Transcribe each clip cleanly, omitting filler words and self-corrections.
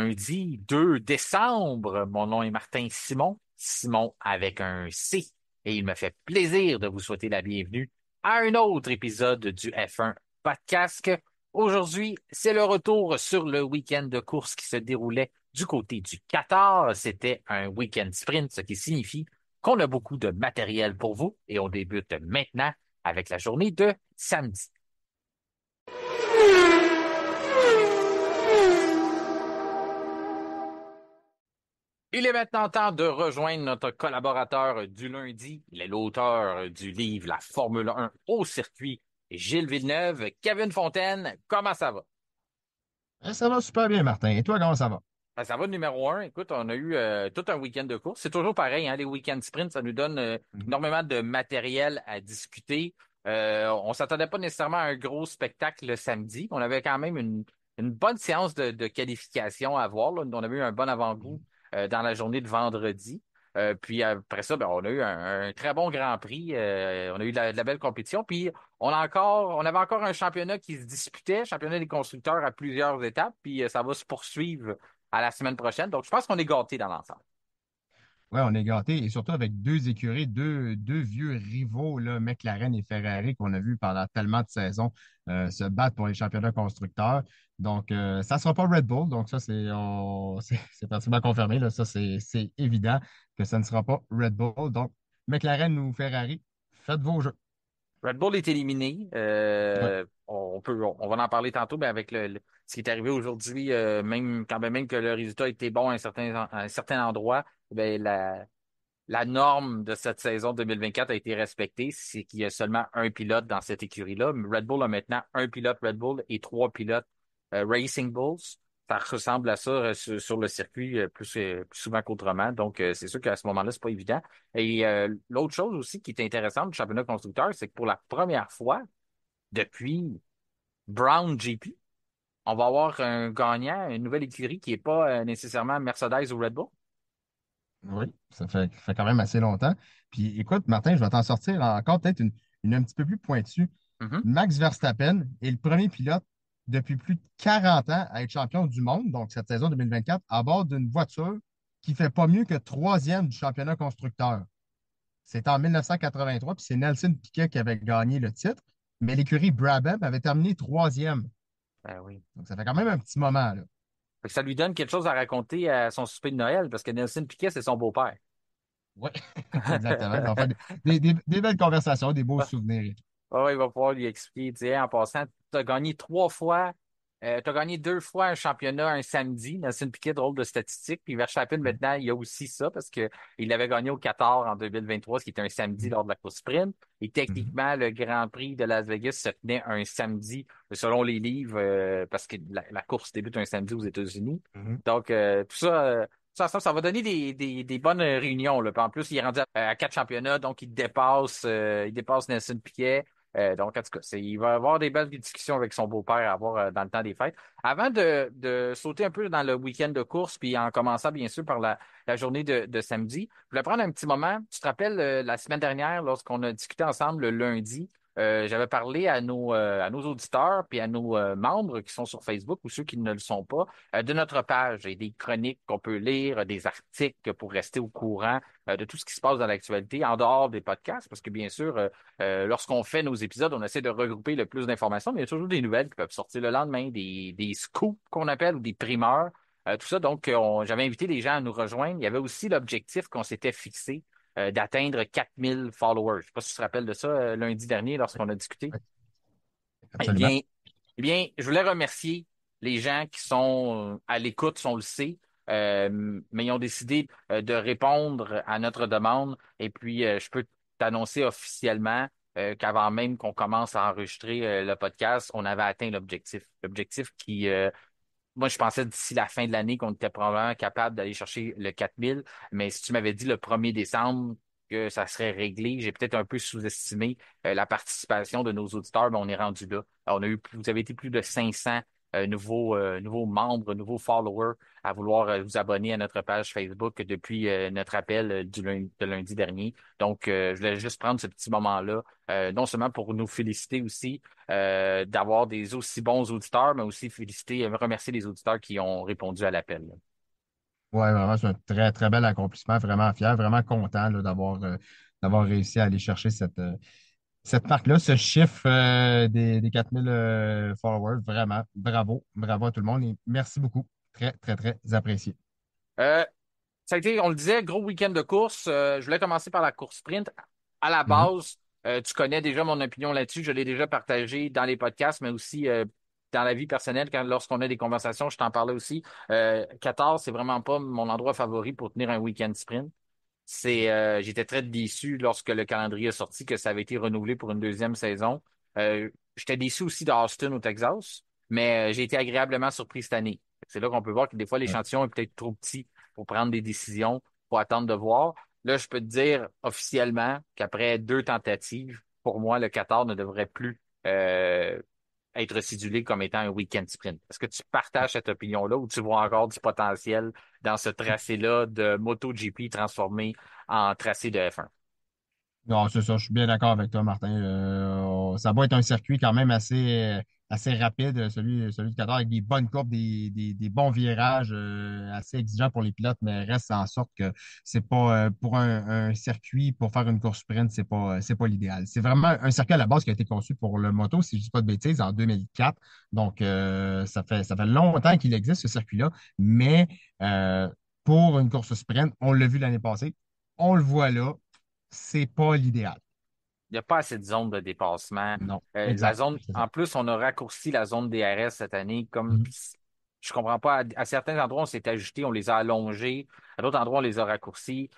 lundi 2 décembre. Mon nom est Martin Simon, Simon avec un C. Et il me fait plaisir de vous souhaiter la bienvenue à un autre épisode du F1 Podcast. Aujourd'hui, c'est le retour sur le week-end de course qui se déroulait du côté du Qatar. C'était un week-end sprint, ce qui signifie qu'on a beaucoup de matériel pour vous et on débute maintenant avec la journée de samedi. Il est maintenant temps de rejoindre notre collaborateur du lundi. Il est l'auteur du livre La Formule 1 au circuit, Gilles Villeneuve. Kevin Fontaine, comment ça va? Ça va super bien, Martin. Et toi, comment ça va? Ben, ça va numéro un. Écoute, on a eu tout un week-end de course. C'est toujours pareil, hein, les week-ends sprint, ça nous donne Mhm. énormément de matériel à discuter. On s'attendait pas nécessairement à un gros spectacle le samedi. On avait quand même une bonne séance de qualification à voir, là. On avait eu un bon avant-goût dans la journée de vendredi. Puis après ça, ben, on a eu un très bon Grand Prix. On a eu de la belle compétition. Puis on avait encore un championnat qui se disputait, championnat des constructeurs à plusieurs étapes. Puis ça va se poursuivre à la semaine prochaine. Donc, je pense qu'on est gâtés dans l'ensemble. Ouais, on est gâtés et surtout avec deux écuries, deux vieux rivaux, là, McLaren et Ferrari, qu'on a vu pendant tellement de saisons se battre pour les championnats constructeurs. Donc, ça ne sera pas Red Bull. Donc, ça, c'est pratiquement confirmé. Là. Ça, c'est évident que ça ne sera pas Red Bull. Donc, McLaren ou Ferrari, faites vos jeux. Red Bull est éliminé. Ouais. On va en parler tantôt, mais avec ce qui est arrivé aujourd'hui, même quand même que le résultat était bon à un certain endroit, ben la norme de cette saison 2024 a été respectée. C'est qu'il y a seulement un pilote dans cette écurie-là. Red Bull a maintenant un pilote Red Bull et trois pilotes Racing Bulls. Ça ressemble à ça sur le circuit plus souvent qu'autrement. Donc, c'est sûr qu'à ce moment-là, c'est pas évident. Et l'autre chose aussi qui est intéressante du championnat constructeur, c'est que pour la première fois depuis Brown GP, on va avoir un gagnant, une nouvelle écurie qui n'est pas nécessairement Mercedes ou Red Bull. Oui, ça fait quand même assez longtemps. Puis écoute, Martin, je vais t'en sortir encore peut-être une un petit peu plus pointue. Mhm. Max Verstappen est le premier pilote depuis plus de 40 ans à être champion du monde, donc cette saison 2024, à bord d'une voiture qui fait pas mieux que troisième du championnat constructeur. C'est en 1983, puis c'est Nelson Piquet qui avait gagné le titre, mais l'écurie Brabham avait terminé troisième. Ben oui. Donc ça fait quand même un petit moment, là. Fait que ça lui donne quelque chose à raconter à son souper de Noël parce que Nelson Piquet, c'est son beau-père. Oui, exactement. Ça va faire des belles conversations, des beaux souvenirs et tout. Ouais, il va pouvoir lui expliquer, tu sais, en passant, tu as gagné trois fois, tu as gagné deux fois un championnat un samedi. Nelson Piquet, drôle de statistique. Puis Verstappen, Mhm. maintenant, il y a aussi ça parce que il avait gagné au Qatar en 2023, ce qui était un samedi lors de la course sprint. Et Mhm. techniquement, le Grand Prix de Las Vegas se tenait un samedi, selon les livres, parce que la course débute un samedi aux États-Unis. Mhm. Donc, tout ça, ça va donner des bonnes réunions, là. Puis en plus, il est rendu à quatre championnats, donc il dépasse Nelson Piquet. Donc, en tout cas, il va avoir des belles discussions avec son beau-père à avoir dans le temps des fêtes. Avant de sauter un peu dans le week-end de course, puis en commençant bien sûr par la journée de samedi, je voulais prendre un petit moment. Tu te rappelles la semaine dernière, lorsqu'on a discuté ensemble le lundi, j'avais parlé à nos auditeurs puis à nos membres qui sont sur Facebook ou ceux qui ne le sont pas, de notre page et des chroniques qu'on peut lire, des articles pour rester au courant de tout ce qui se passe dans l'actualité en dehors des podcasts, parce que bien sûr, lorsqu'on fait nos épisodes, on essaie de regrouper le plus d'informations, mais il y a toujours des nouvelles qui peuvent sortir le lendemain, des scoops qu'on appelle ou des primeurs, tout ça. Donc, j'avais invité les gens à nous rejoindre. Il y avait aussi l'objectif qu'on s'était fixé d'atteindre 4000 followers. Je ne sais pas si tu te rappelles de ça lundi dernier lorsqu'on a discuté. Oui, Eh absolument. bien, je voulais remercier les gens qui sont à l'écoute, on le sait, mais ils ont décidé de répondre à notre demande. Et puis, je peux t'annoncer officiellement qu'avant même qu'on commence à enregistrer le podcast, on avait atteint l'objectif. L'objectif qui, moi, je pensais d'ici la fin de l'année qu'on était probablement capable d'aller chercher le 4000. Mais si tu m'avais dit le 1er décembre que ça serait réglé, j'ai peut-être un peu sous-estimé la participation de nos auditeurs, mais on est rendu là. Alors, vous avez été plus de 500 nouveaux membres, nouveaux followers à vouloir vous abonner à notre page Facebook depuis notre appel de lundi dernier. Donc, je voulais juste prendre ce petit moment-là, non seulement pour nous féliciter aussi d'avoir des aussi bons auditeurs, mais aussi féliciter, remercier les auditeurs qui ont répondu à l'appel. Ouais, vraiment, c'est un très, très bel accomplissement. Vraiment fier, vraiment content là, d'avoir réussi à aller chercher cette marque-là, ce chiffre des 4000 followers. Vraiment, bravo. Bravo à tout le monde et merci beaucoup. Très, très, très apprécié. Euh, Ça a été, on le disait, gros week-end de course. Je voulais commencer par la course sprint. À la Mhm. base, tu connais déjà mon opinion là-dessus. Je l'ai déjà partagé dans les podcasts, mais aussi dans la vie personnelle. Lorsqu'on a des conversations, je t'en parlais aussi. Qatar, c'est vraiment pas mon endroit favori pour tenir un week-end sprint. J'étais très déçu lorsque le calendrier est sorti que ça avait été renouvelé pour une deuxième saison. J'étais déçu aussi d'Austin au Texas, mais j'ai été agréablement surpris cette année. C'est là qu'on peut voir que des fois Ouais. l'échantillon est peut-être trop petit pour prendre des décisions, pour attendre de voir. Là, je peux te dire officiellement qu'après 2 tentatives, pour moi, le Qatar ne devrait plus être sidulé comme étant un week-end sprint. Est-ce que tu partages cette opinion-là ou tu vois encore du potentiel dans ce tracé-là de MotoGP transformé en tracé de F1? Non, c'est ça, je suis bien d'accord avec toi, Martin. Ça va être un circuit quand même assez rapide, celui de Qatar, avec des bonnes courbes, des bons virages, assez exigeants pour les pilotes, mais reste en sorte que c'est pas pour un circuit, pour faire une course sprint, c'est pas l'idéal. C'est vraiment un circuit à la base qui a été conçu pour le moto, si je dis pas de bêtises, en 2004. Donc, ça fait longtemps qu'il existe, ce circuit-là, mais euh, pour une course sprint, on l'a vu l'année passée, on le voit là, c'est pas l'idéal. Il n'y a pas assez de zones de dépassement. Non, La exact. zone, C'est ça. en plus, on a raccourci la zone DRS cette année. Comme Mhm. je comprends pas, à certains endroits, on s'est ajusté, on les a allongés. À d'autres endroits, on les a raccourcis.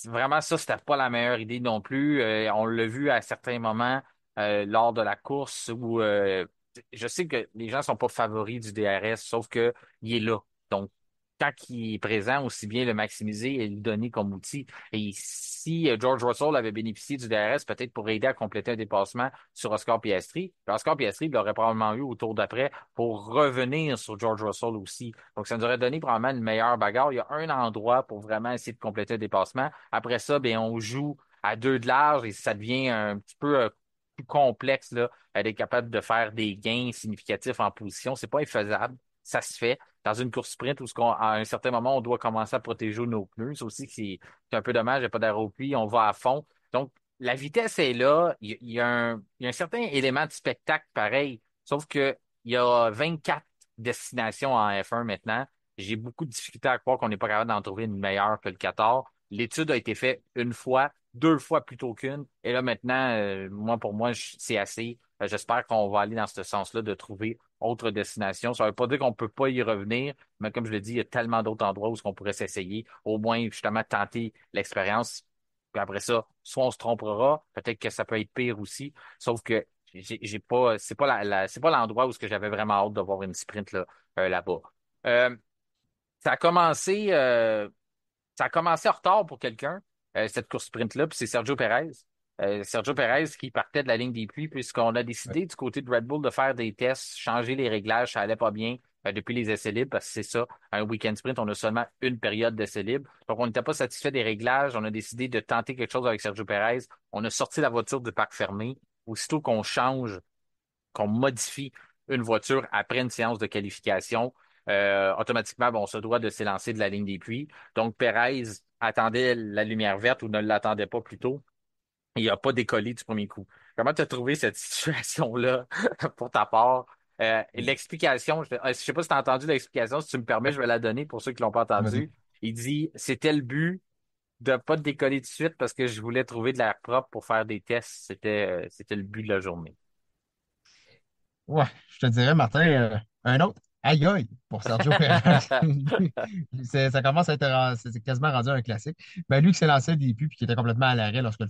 Vraiment, ça, c'était pas la meilleure idée non plus. On l'a vu à certains moments lors de la course où je sais que les gens sont pas favoris du DRS, sauf que il est là. Donc, tant qu'il est présent, aussi bien le maximiser et le donner comme outil. Et si George Russell avait bénéficié du DRS, peut-être pour aider à compléter un dépassement sur Oscar Piastri, Oscar Piastri l'aurait probablement eu au tour d'après pour revenir sur George Russell aussi. Donc, ça nous aurait donné probablement une meilleure bagarre. Il y a un endroit pour vraiment essayer de compléter le dépassement. Après ça, ben, on joue à deux de large et ça devient un petit peu plus complexe là, d'être capable de faire des gains significatifs en position. C'est pas infaisable. Ça se fait. Dans une course sprint où à un certain moment, on doit commencer à protéger nos pneus. C'est aussi que c'est un peu dommage, il n'y a pas d'aéropluie, on va à fond. Donc, la vitesse est là. Il y a un certain élément de spectacle pareil. Sauf que il y a 24 destinations en F1 maintenant. J'ai beaucoup de difficultés à croire qu'on n'est pas capable d'en trouver une meilleure que le Qatar. L'étude a été faite une fois, 2 fois plutôt qu'une. Et là, maintenant, moi, pour moi, c'est assez. J'espère qu'on va aller dans ce sens-là de trouver autre destination. Ça ne veut pas dire qu'on ne peut pas y revenir, mais comme je l'ai dit, il y a tellement d'autres endroits où on pourrait s'essayer, au moins justement tenter l'expérience. Puis après ça, soit on se trompera, peut-être que ça peut être pire aussi. Sauf que j'ai pas, c'est pas c'est pas l'endroit où ce que j'avais vraiment hâte de voir une sprint là, là-bas. Euh, ça a commencé, euh, Ça a commencé en retard pour quelqu'un, cette course sprint-là, puis c'est Sergio Perez. Sergio Perez qui partait de la ligne des puits, puisqu'on a Ouais. décidé du côté de Red Bull de faire des tests, changer les réglages, ça allait pas bien depuis les essais libres, parce que c'est ça, un week-end sprint, on a seulement une période d'essais libres. Donc, on n'était pas satisfait des réglages, on a décidé de tenter quelque chose avec Sergio Perez. On a sorti la voiture du parc fermé. Aussitôt qu'on modifie une voiture après une séance de qualification, automatiquement, bon, on se doit de s'élancer de la ligne des puits. Donc, Perez attendait la lumière verte ou ne l'attendait pas plutôt. Il n'a pas décollé du premier coup. Comment tu as trouvé cette situation-là pour ta part? L'explication, je sais pas si tu as entendu l'explication, si tu me permets, Ouais. je vais la donner pour ceux qui l'ont pas Vas-y. entendu. Il dit, c'était le but de pas décoller tout de suite parce que je voulais trouver de l'air propre pour faire des tests. C'était le but de la journée. Ouais, je te dirais, Martin, un autre. Aïe aïe pour Sergio Perez. Ça commence à être c'est quasiment rendu un classique. Ben, lui qui s'est lancé des puits puis qui était complètement à l'arrêt lorsque le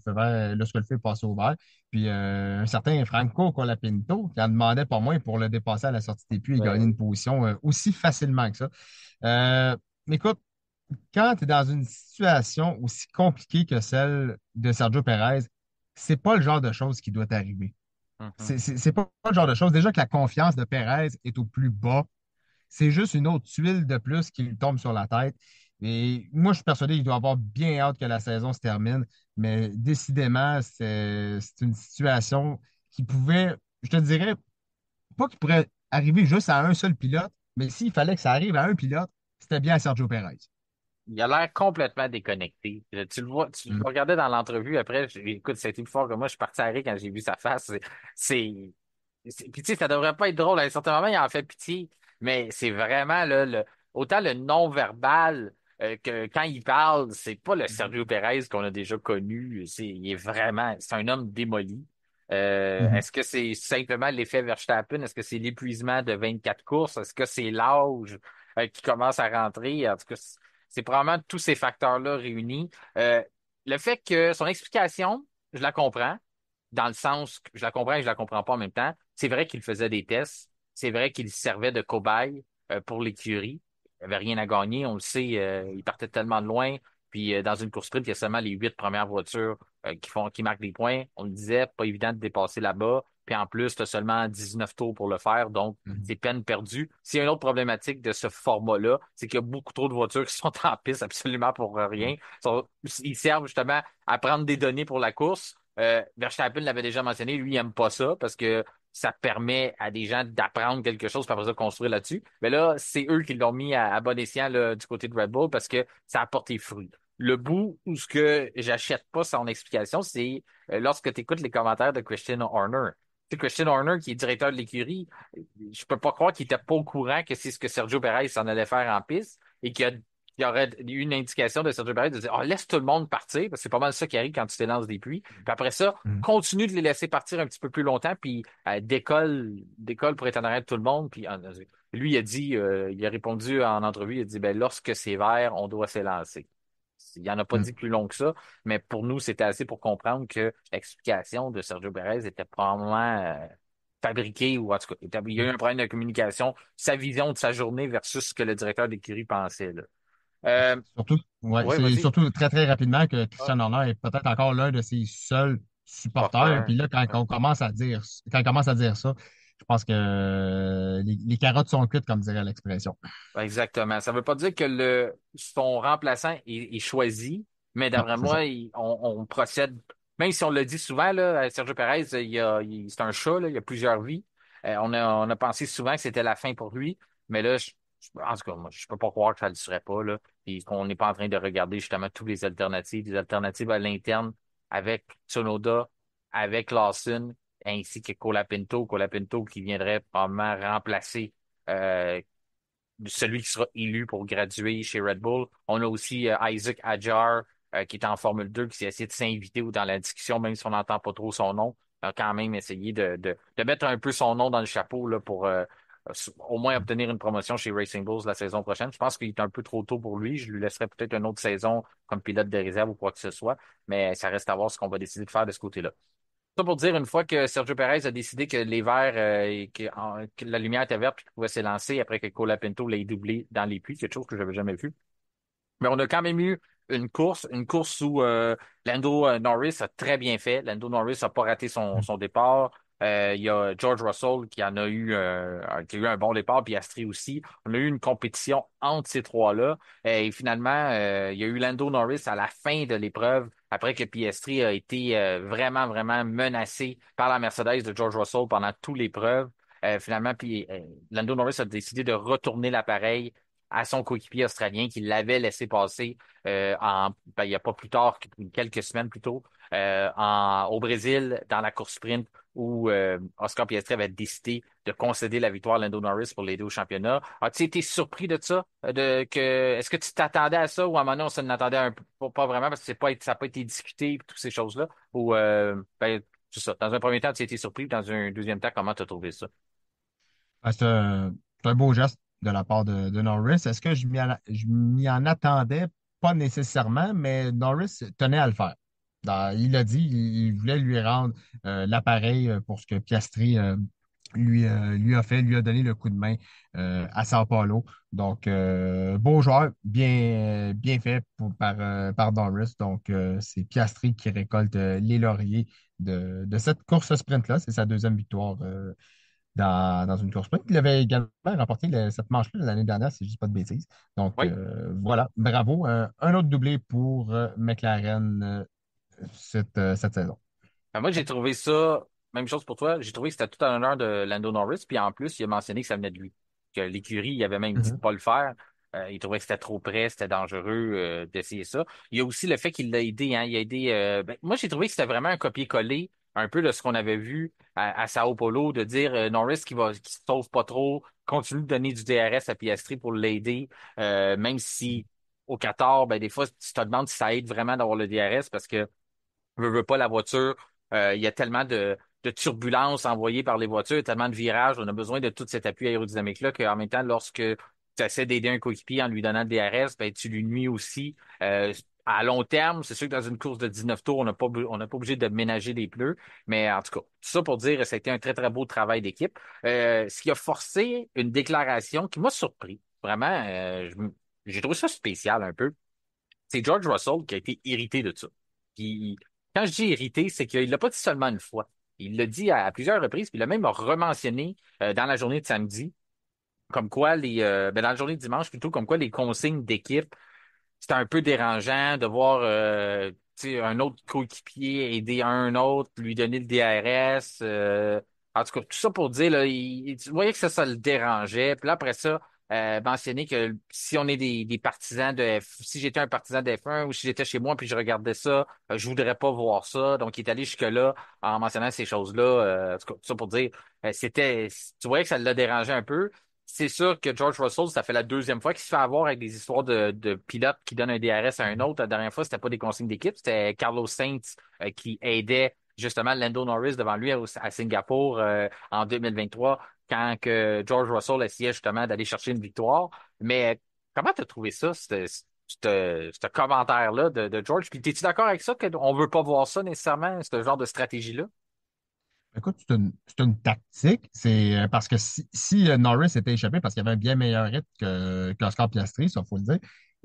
feu passait au vert. Puis un certain Franco Colapinto qui en demandait pas moins pour le dépasser à la sortie des puits et Ben gagner une oui. position aussi facilement que ça. Euh, Écoute, quand tu es dans une situation aussi compliquée que celle de Sergio Perez, c'est pas le genre de choses qui doit t'arriver. C'est pas le genre de chose. Déjà que la confiance de Perez est au plus bas, c'est juste une autre tuile de plus qui lui tombe sur la tête. Et moi, je suis persuadé qu'il doit avoir bien hâte que la saison se termine, mais décidément, c'est une situation qui pouvait, je te dirais, pas qu'il pourrait arriver juste à un seul pilote, mais s'il fallait que ça arrive à un pilote, c'était bien à Sergio Perez. Il a l'air complètement déconnecté. Tu le vois, tu le Mm. regardais dans l'entrevue après. Écoute, ça a été plus fort que moi. Je suis parti à rire quand j'ai vu sa face. C'est, puis tu sais, ça devrait pas être drôle. À un certain moment, il en fait pitié. Mais c'est vraiment là, autant le non-verbal que quand il parle, c'est pas le Sergio Perez qu'on a déjà connu. Il est vraiment, c'est un homme démoli. Mhm. Est-ce que c'est simplement l'effet Verstappen? Est-ce que c'est l'épuisement de 24 courses? Est-ce que c'est l'âge qui commence à rentrer? En tout cas, c'est probablement tous ces facteurs-là réunis. Le fait que son explication, je la comprends, dans le sens que je la comprends et je la comprends pas en même temps. C'est vrai qu'il faisait des tests. C'est vrai qu'il servait de cobaye pour l'écurie. Il avait rien à gagner, on le sait. Il partait tellement de loin. Puis dans une course sprint, il y a seulement les 8 premières voitures qui marquent des points. On le disait, pas évident de dépasser là-bas. Puis en plus, tu as seulement 19 tours pour le faire, donc Mhm. c'est peine perdue. S'il y a une autre problématique de ce format-là, c'est qu'il y a beaucoup trop de voitures qui sont en piste absolument pour rien. Ils servent justement à prendre des données pour la course. Verstappen l'avait déjà mentionné, lui, il aime pas ça parce que ça permet à des gens d'apprendre quelque chose, puis après ça, construire là-dessus. Mais là, c'est eux qui l'ont mis à bon escient là, du côté de Red Bull parce que ça a porté fruit. Le bout où ce que j'achète pas son explication, c'est lorsque tu écoutes les commentaires de Christian Horner. Tu sais, Christian Horner, qui est directeur de l'écurie, je peux pas croire qu'il était pas au courant que c'est ce que Sergio Perez s'en allait faire en piste et qu'il y aurait eu une indication de Sergio Perez de dire, oh, laisse tout le monde partir, parce que c'est pas mal ça qui arrive quand tu t'élances des puits. Puis après ça, Mhm. continue de les laisser partir un petit peu plus longtemps, puis décolle pour être en arrière de tout le monde. Puis lui, il a dit, il a répondu en entrevue, il a dit, ben, lorsque c'est vert, on doit s'élancer. Il en a pas Mhm. dit plus long que ça, mais pour nous, c'était assez pour comprendre que l'explication de Sergio Perez était probablement fabriquée, ou en tout cas, il y a eu un problème de communication, sa vision de sa journée versus ce que le directeur d'écurie pensait, là. Surtout, ouais, Ouais, c'est vas-y. surtout très, très rapidement que Ah, Christian Horner est peut-être encore l'un de ses seuls supporters. supporter. Puis là, quand on commence à dire ça, je pense que les carottes sont cuites, comme dirait l'expression. Exactement. Ça veut pas dire que son remplaçant est choisi, mais Non, d'après c'est ça. moi, on procède, même si on le dit souvent, là, Sergio Perez, c'est un chat, là, il a plusieurs vies. On a pensé souvent que c'était la fin pour lui, mais là, en tout cas, moi, je peux pas croire que ça ne le serait pas, là, puis qu'on n'est pas en train de regarder justement toutes les alternatives, des alternatives à l'interne avec Tsunoda, avec Lawson, ainsi que Colapinto. Colapinto qui viendrait probablement remplacer euh, celui qui sera élu pour graduer chez Red Bull. On a aussi Isaac Hadjar, qui est en Formule 2, qui s'est essayé de s'inviter ou dans la discussion, même si on n'entend pas trop son nom, a quand même essayé de mettre un peu son nom dans le chapeau là, pour au moins obtenir une promotion chez Racing Bulls la saison prochaine. Je pense qu'il est un peu trop tôt pour lui. Je lui laisserai peut-être une autre saison comme pilote de réserve ou quoi que ce soit, mais ça reste à voir ce qu'on va décider de faire de ce côté-là. Ça pour dire, une fois que Sergio Perez a décidé que les verts, que la lumière était verte puis qu'il pouvait s'élancer après que Colapinto l'ait doublé dans les puits, quelque chose que j'avais jamais vu. Mais on a quand même eu une course où Lando Norris a très bien fait. Lando Norris a pas raté son départ. Il y a George Russell qui a eu un bon départ, puis Astrid aussi. On a eu une compétition entre ces trois-là. Et finalement, il y a eu Lando Norris à la fin de l'épreuve, après que Piastri a été vraiment, vraiment menacé par la Mercedes de George Russell pendant toute l'épreuve. Finalement, puis Lando Norris a décidé de retourner l'appareil à son coéquipier australien qui l'avait laissé passer il n'y a pas plus tard que quelques semaines plus tôt au Brésil dans la course sprint où Oscar Piastri avait décidé de concéder la victoire à Lando Norris pour l'aider au championnat. As-tu été surpris de ça? Est-ce que tu t'attendais à ça ou à un moment donné, on s'en attendait un peu, pas vraiment parce que ça n'a pas été discuté et toutes ces choses-là? Ou c'est ça. Dans un premier temps, tu as été surpris, puis dans un deuxième temps, comment tu as trouvé ça? C'est un beau geste de la part de Norris. Est-ce que je m'y en attendais? Pas nécessairement, mais Norris tenait à le faire. Il a dit, il voulait lui rendre l'appareil pour ce que Piastri lui a fait, lui a donné le coup de main à Sao Paulo. Donc, beau joueur, bien fait par Norris. Donc, c'est Piastri qui récolte les lauriers de cette course sprint-là. C'est sa deuxième victoire dans une course sprint. Il avait également remporté cette manche-là l'année dernière, si je ne dis pas de bêtises. Donc Oui. voilà, bravo. Un autre doublé pour McLaren cette saison. Ben, moi, j'ai trouvé ça, même chose pour toi, j'ai trouvé que c'était tout en honneur de Lando Norris, puis en plus, il a mentionné que ça venait de lui. Que l'écurie, il avait même dit de Mhm. pas le faire. Il trouvait que c'était trop près, c'était dangereux d'essayer ça. Il y a aussi le fait qu'il l'a aidé, hein. Il a aidé. Ben, moi, j'ai trouvé que c'était vraiment un copier-coller, un peu de ce qu'on avait vu à Sao Paulo, de dire Norris qui se sauve pas trop, continue de donner du DRS à Piastri pour l'aider, même si au Qatar, ben des fois, tu te demandes si ça aide vraiment d'avoir le DRS parce que veux pas la voiture. Il y a tellement de turbulences envoyées par les voitures, tellement de virages. On a besoin de tout cet appui aérodynamique-là qu'en même temps, lorsque tu essaies d'aider un coéquipier en lui donnant le DRS, ben, tu lui nuis aussi. À long terme, c'est sûr que dans une course de 19 tours, on n'a pas obligé de ménager les pneus. Mais en tout cas, tout ça pour dire que ça a été un très, très beau travail d'équipe. Ce qui a forcé une déclaration qui m'a surpris. Vraiment, j'ai trouvé ça spécial un peu. C'est George Russell qui a été irrité de ça. Puis, quand je dis irrité, c'est qu'il l'a pas dit seulement une fois. Il l'a dit à plusieurs reprises, puis il l'a même rementionné dans la journée de samedi, comme quoi dans la journée de dimanche plutôt, comme quoi les consignes d'équipe c'était un peu dérangeant de voir tu sais, un autre coéquipier aider un autre, lui donner le DRS. En tout cas, tout ça pour dire, là, tu voyais que ça le dérangeait. Puis là, après ça, mentionner que si on est des partisans si j'étais un partisan de F1 ou si j'étais chez moi puis je regardais ça, je voudrais pas voir ça. Donc, il est allé jusque-là en mentionnant ces choses-là. En tout cas, tout ça pour dire, tu voyais que ça l'a dérangé un peu. C'est sûr que George Russell, ça fait la deuxième fois qu'il se fait avoir avec des histoires de pilotes qui donnent un DRS à un autre. La dernière fois, c'était pas des consignes d'équipe, c'était Carlos Sainz qui aidait justement Lando Norris devant lui à Singapour en 2023 quand que George Russell essayait justement d'aller chercher une victoire. Mais comment t'as trouvé ça, ce commentaire-là de George? Puis t'es-tu d'accord avec ça qu'on veut pas voir ça nécessairement, ce genre de stratégie-là? Écoute, c'est une tactique. C'est parce que si Norris était échappé parce qu'il avait un bien meilleur rythme qu'Oscar Piastri, ça faut le dire.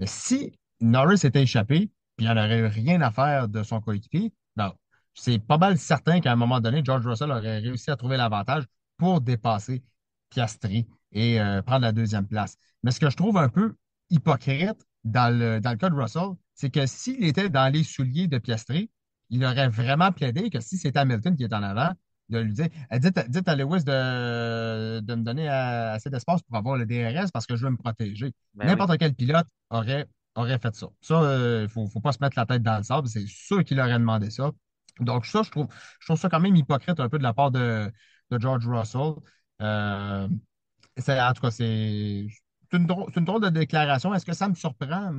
Si Norris était échappé, puis il n'aurait eu rien à faire de son coéquipier, ben, c'est pas mal certain qu'à un moment donné, George Russell aurait réussi à trouver l'avantage pour dépasser Piastri et prendre la deuxième place. Mais ce que je trouve un peu hypocrite dans le cas de Russell, c'est que s'il était dans les souliers de Piastri, il aurait vraiment plaidé que si c'est Hamilton qui est en avant, de lui dire dites à Lewis de me donner assez d'espace pour avoir le DRS parce que je veux me protéger. Ben oui. N'importe quel pilote aurait fait ça. Ça, il faut pas se mettre la tête dans le sable. C'est sûr qu'il aurait demandé ça. Donc, ça, je trouve ça quand même hypocrite un peu de la part de George Russell. Euh, en tout cas, c'est une drôle de déclaration. Est-ce que ça me surprend?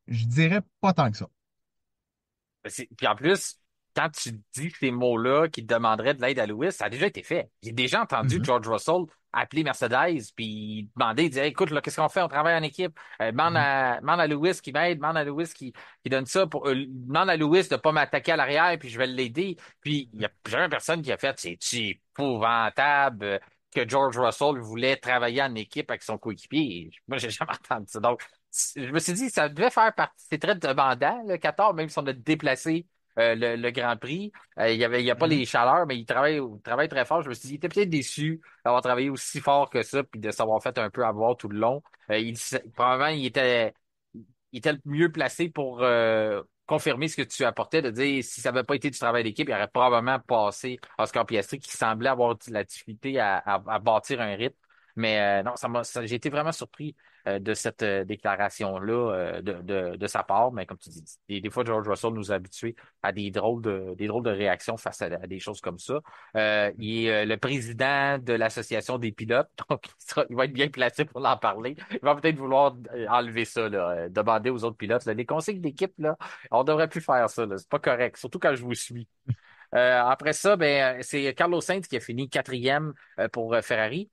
Je dirais pas tant que ça. Puis en plus, quand tu dis ces mots-là qui demanderaient de l'aide à Lewis, ça a déjà été fait. J'ai déjà entendu Mhm, George Russell appeler Mercedes puis demander, il disait, écoute, là, qu'est-ce qu'on fait? On travaille en équipe. mhm, Demande à Lewis qui m'aide, demande à Lewis qui donne ça demande à Lewis de pas m'attaquer à l'arrière puis je vais l'aider. Puis il y a jamais personne qui a fait, c'est épouvantable que George Russell voulait travailler en équipe avec son coéquipier. Moi, j'ai jamais entendu ça. Donc, je me suis dit, ça devait faire partie. C'est très demandant, le 14, même si on a déplacé le Grand Prix. Il y a pas mhm. les chaleurs, mais il travaille très fort. Je me suis dit, il était peut-être déçu d'avoir travaillé aussi fort que ça, puis de s'avoir fait un peu avoir tout le long. Probablement, il était le mieux placé pour confirmer ce que tu apportais, de dire si ça n'avait pas été du travail d'équipe, il aurait probablement passé Oscar Piastri, qui semblait avoir la difficulté à bâtir un rythme. Mais non, j'ai été vraiment surpris de cette déclaration-là de sa part. Mais comme tu dis, des fois, George Russell nous a habitués à des drôles de réactions face à des choses comme ça. Il est le président de l'Association des pilotes, donc il va être bien placé pour en parler. Il va peut-être vouloir enlever ça, là, demander aux autres pilotes. Là, les consignes d'équipe, là, on devrait plus faire ça. Là, c'est pas correct, surtout quand je vous suis. Après ça, ben, c'est Carlos Sainz qui a fini quatrième pour Ferrari.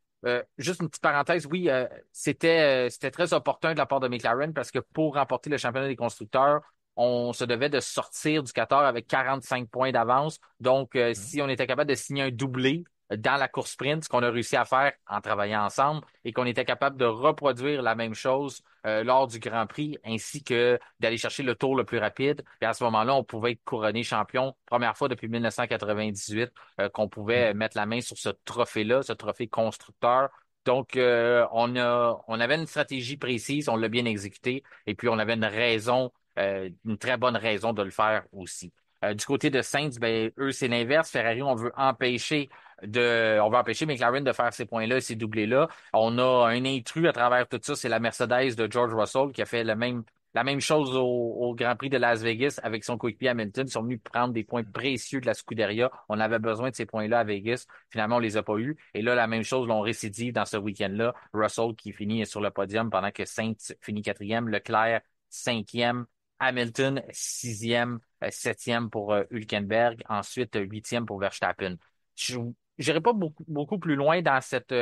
Juste une petite parenthèse, oui, c'était très opportun de la part de McLaren parce que pour remporter le championnat des constructeurs, on se devait de sortir du Qatar avec 45 points d'avance. Donc, si on était capable de signer un doublé, dans la course sprint, ce qu'on a réussi à faire en travaillant ensemble et qu'on était capable de reproduire la même chose lors du Grand Prix, ainsi que d'aller chercher le tour le plus rapide. Et à ce moment-là, on pouvait être couronné champion, première fois depuis 1998 qu'on pouvait mettre la main sur ce trophée-là, ce trophée constructeur. Donc, on avait une stratégie précise, on l'a bien exécutée, et puis on avait une très bonne raison de le faire aussi. Du côté de Saints, ben, eux, c'est l'inverse. Ferrari, on veut empêcher McLaren de faire ces points-là, ces doublés-là. On a un intrus à travers tout ça, c'est la Mercedes de George Russell qui a fait la même chose au Grand Prix de Las Vegas avec son coéquipier Hamilton. Ils sont venus prendre des points précieux de la Scuderia. On avait besoin de ces points-là à Vegas. Finalement, on les a pas eus. Et là, la même chose, l'on récidive dans ce week-end-là. Russell qui finit sur le podium pendant que Sainz finit quatrième, Leclerc cinquième, Hamilton sixième, septième pour Hülkenberg, ensuite huitième pour Verstappen. Je n'irai pas beaucoup plus loin dans cette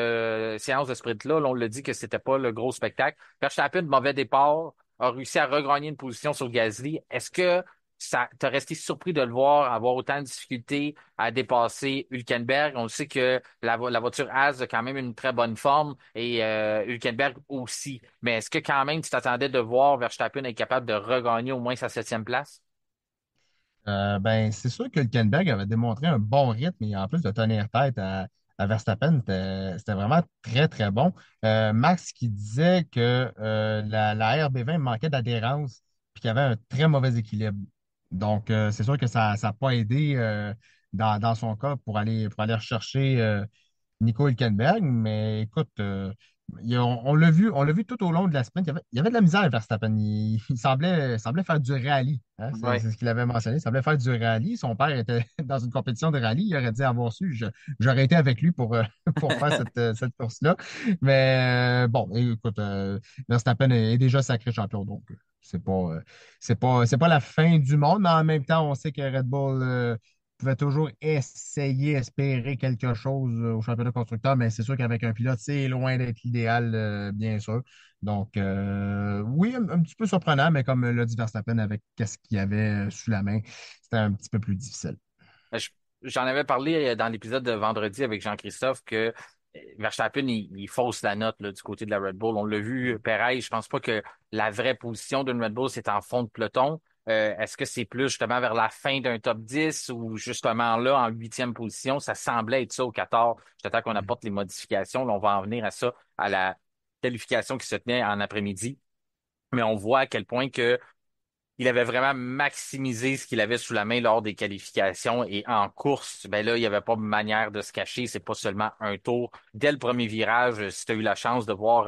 séance de sprint-là. Là, on l'a dit que c'était pas le gros spectacle. Verstappen, mauvais départ, a réussi à regagner une position sur Gasly. Est-ce que ça t'as resté surpris de le voir avoir autant de difficultés à dépasser Hülkenberg? On sait que la voiture Haas a quand même une très bonne forme et Hülkenberg aussi. Mais est-ce que quand même tu t'attendais de voir Verstappen être capable de regagner au moins sa septième place? Ben, c'est sûr que Hülkenberg avait démontré un bon rythme et en plus de tenir tête à Verstappen, c'était vraiment très, très bon. Max qui disait que la RB20 manquait d'adhérence puis qu'il y avait un très mauvais équilibre. Donc, c'est sûr que ça n'a pas aidé dans son cas pour aller rechercher Nico Hülkenberg, mais écoute, on l'a vu tout au long de la semaine. Il y avait de la misère à Verstappen. Il semblait faire du rallye. Hein, Ouais. c'est ce qu'il avait mentionné. Il semblait faire du rallye. Son père était dans une compétition de rallye. Il aurait dû avoir su. J'aurais été avec lui pour, pour faire cette course-là. Mais bon, écoute, Verstappen est déjà sacré champion. Donc, c'est pas la fin du monde, mais en même temps, on sait que Red Bull pouvait toujours essayer, espérer quelque chose au championnat constructeur, mais c'est sûr qu'avec un pilote, c'est loin d'être l'idéal, bien sûr. Donc, oui, un petit peu surprenant, mais comme l'a dit Verstappen, avec qu'est-ce qu'il y avait sous la main, c'était un petit peu plus difficile. Je- J'en avais parlé dans l'épisode de vendredi avec Jean-Christophe que Verstappen, il fausse la note là, du côté de la Red Bull. On l'a vu, Perez, je pense pas que la vraie position d'une Red Bull, c'est en fond de peloton. Est-ce que c'est plus justement vers la fin d'un top 10 ou justement là, en huitième position? Ça semblait être ça au 14. J'attends qu'on apporte les modifications. Là, on va en venir à ça, à la qualification qui se tenait en après-midi. Mais on voit à quel point que il avait vraiment maximisé ce qu'il avait sous la main lors des qualifications et en course, ben là, il n'y avait pas de manière de se cacher. C'est pas seulement un tour. Dès le premier virage, si tu as eu la chance de voir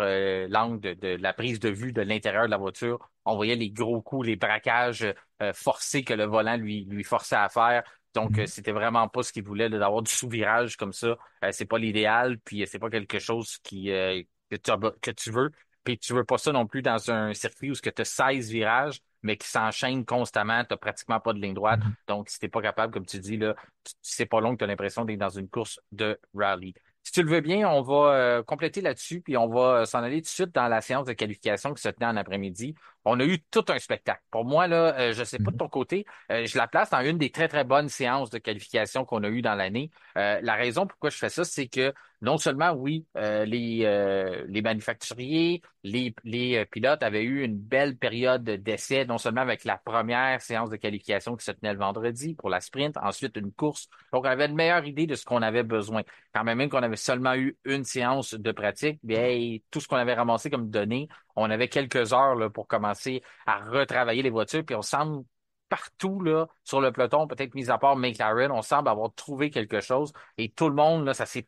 l'angle de la prise de vue de l'intérieur de la voiture, on voyait les gros coups, les braquages forcés que le volant lui forçait à faire. Donc, Mhm. c'était vraiment pas ce qu'il voulait là, d'avoir du sous-virage comme ça. C'est pas l'idéal, puis c'est pas quelque chose que tu veux. Puis tu veux pas ça non plus dans un circuit où tu as 16 virages mais qui s'enchaînent constamment, tu n'as pratiquement pas de ligne droite. Mhm. Donc, si t'es pas capable, comme tu dis, là, c'est pas long que tu as l'impression d'être dans une course de rallye. Si tu le veux bien, on va compléter là-dessus, puis on va s'en aller tout de suite dans la séance de qualification qui se tenait en après-midi. On a eu tout un spectacle. Pour moi, là, je sais pas de Mhm. ton côté, je la place dans une des très, très bonnes séances de qualification qu'on a eues dans l'année. La raison pourquoi je fais ça, c'est que non seulement, oui, les manufacturiers, les pilotes avaient eu une belle période d'essai, non seulement avec la première séance de qualification qui se tenait le vendredi pour la sprint, ensuite une course. Donc, on avait une meilleure idée de ce qu'on avait besoin. Quand même qu'on avait seulement eu une séance de pratique, bien, tout ce qu'on avait ramassé comme données, on avait quelques heures là, pour commencer à retravailler les voitures, puis on semble partout là, sur le peloton, peut-être mis à part McLaren, on semble avoir trouvé quelque chose et tout le monde, là, ça s'est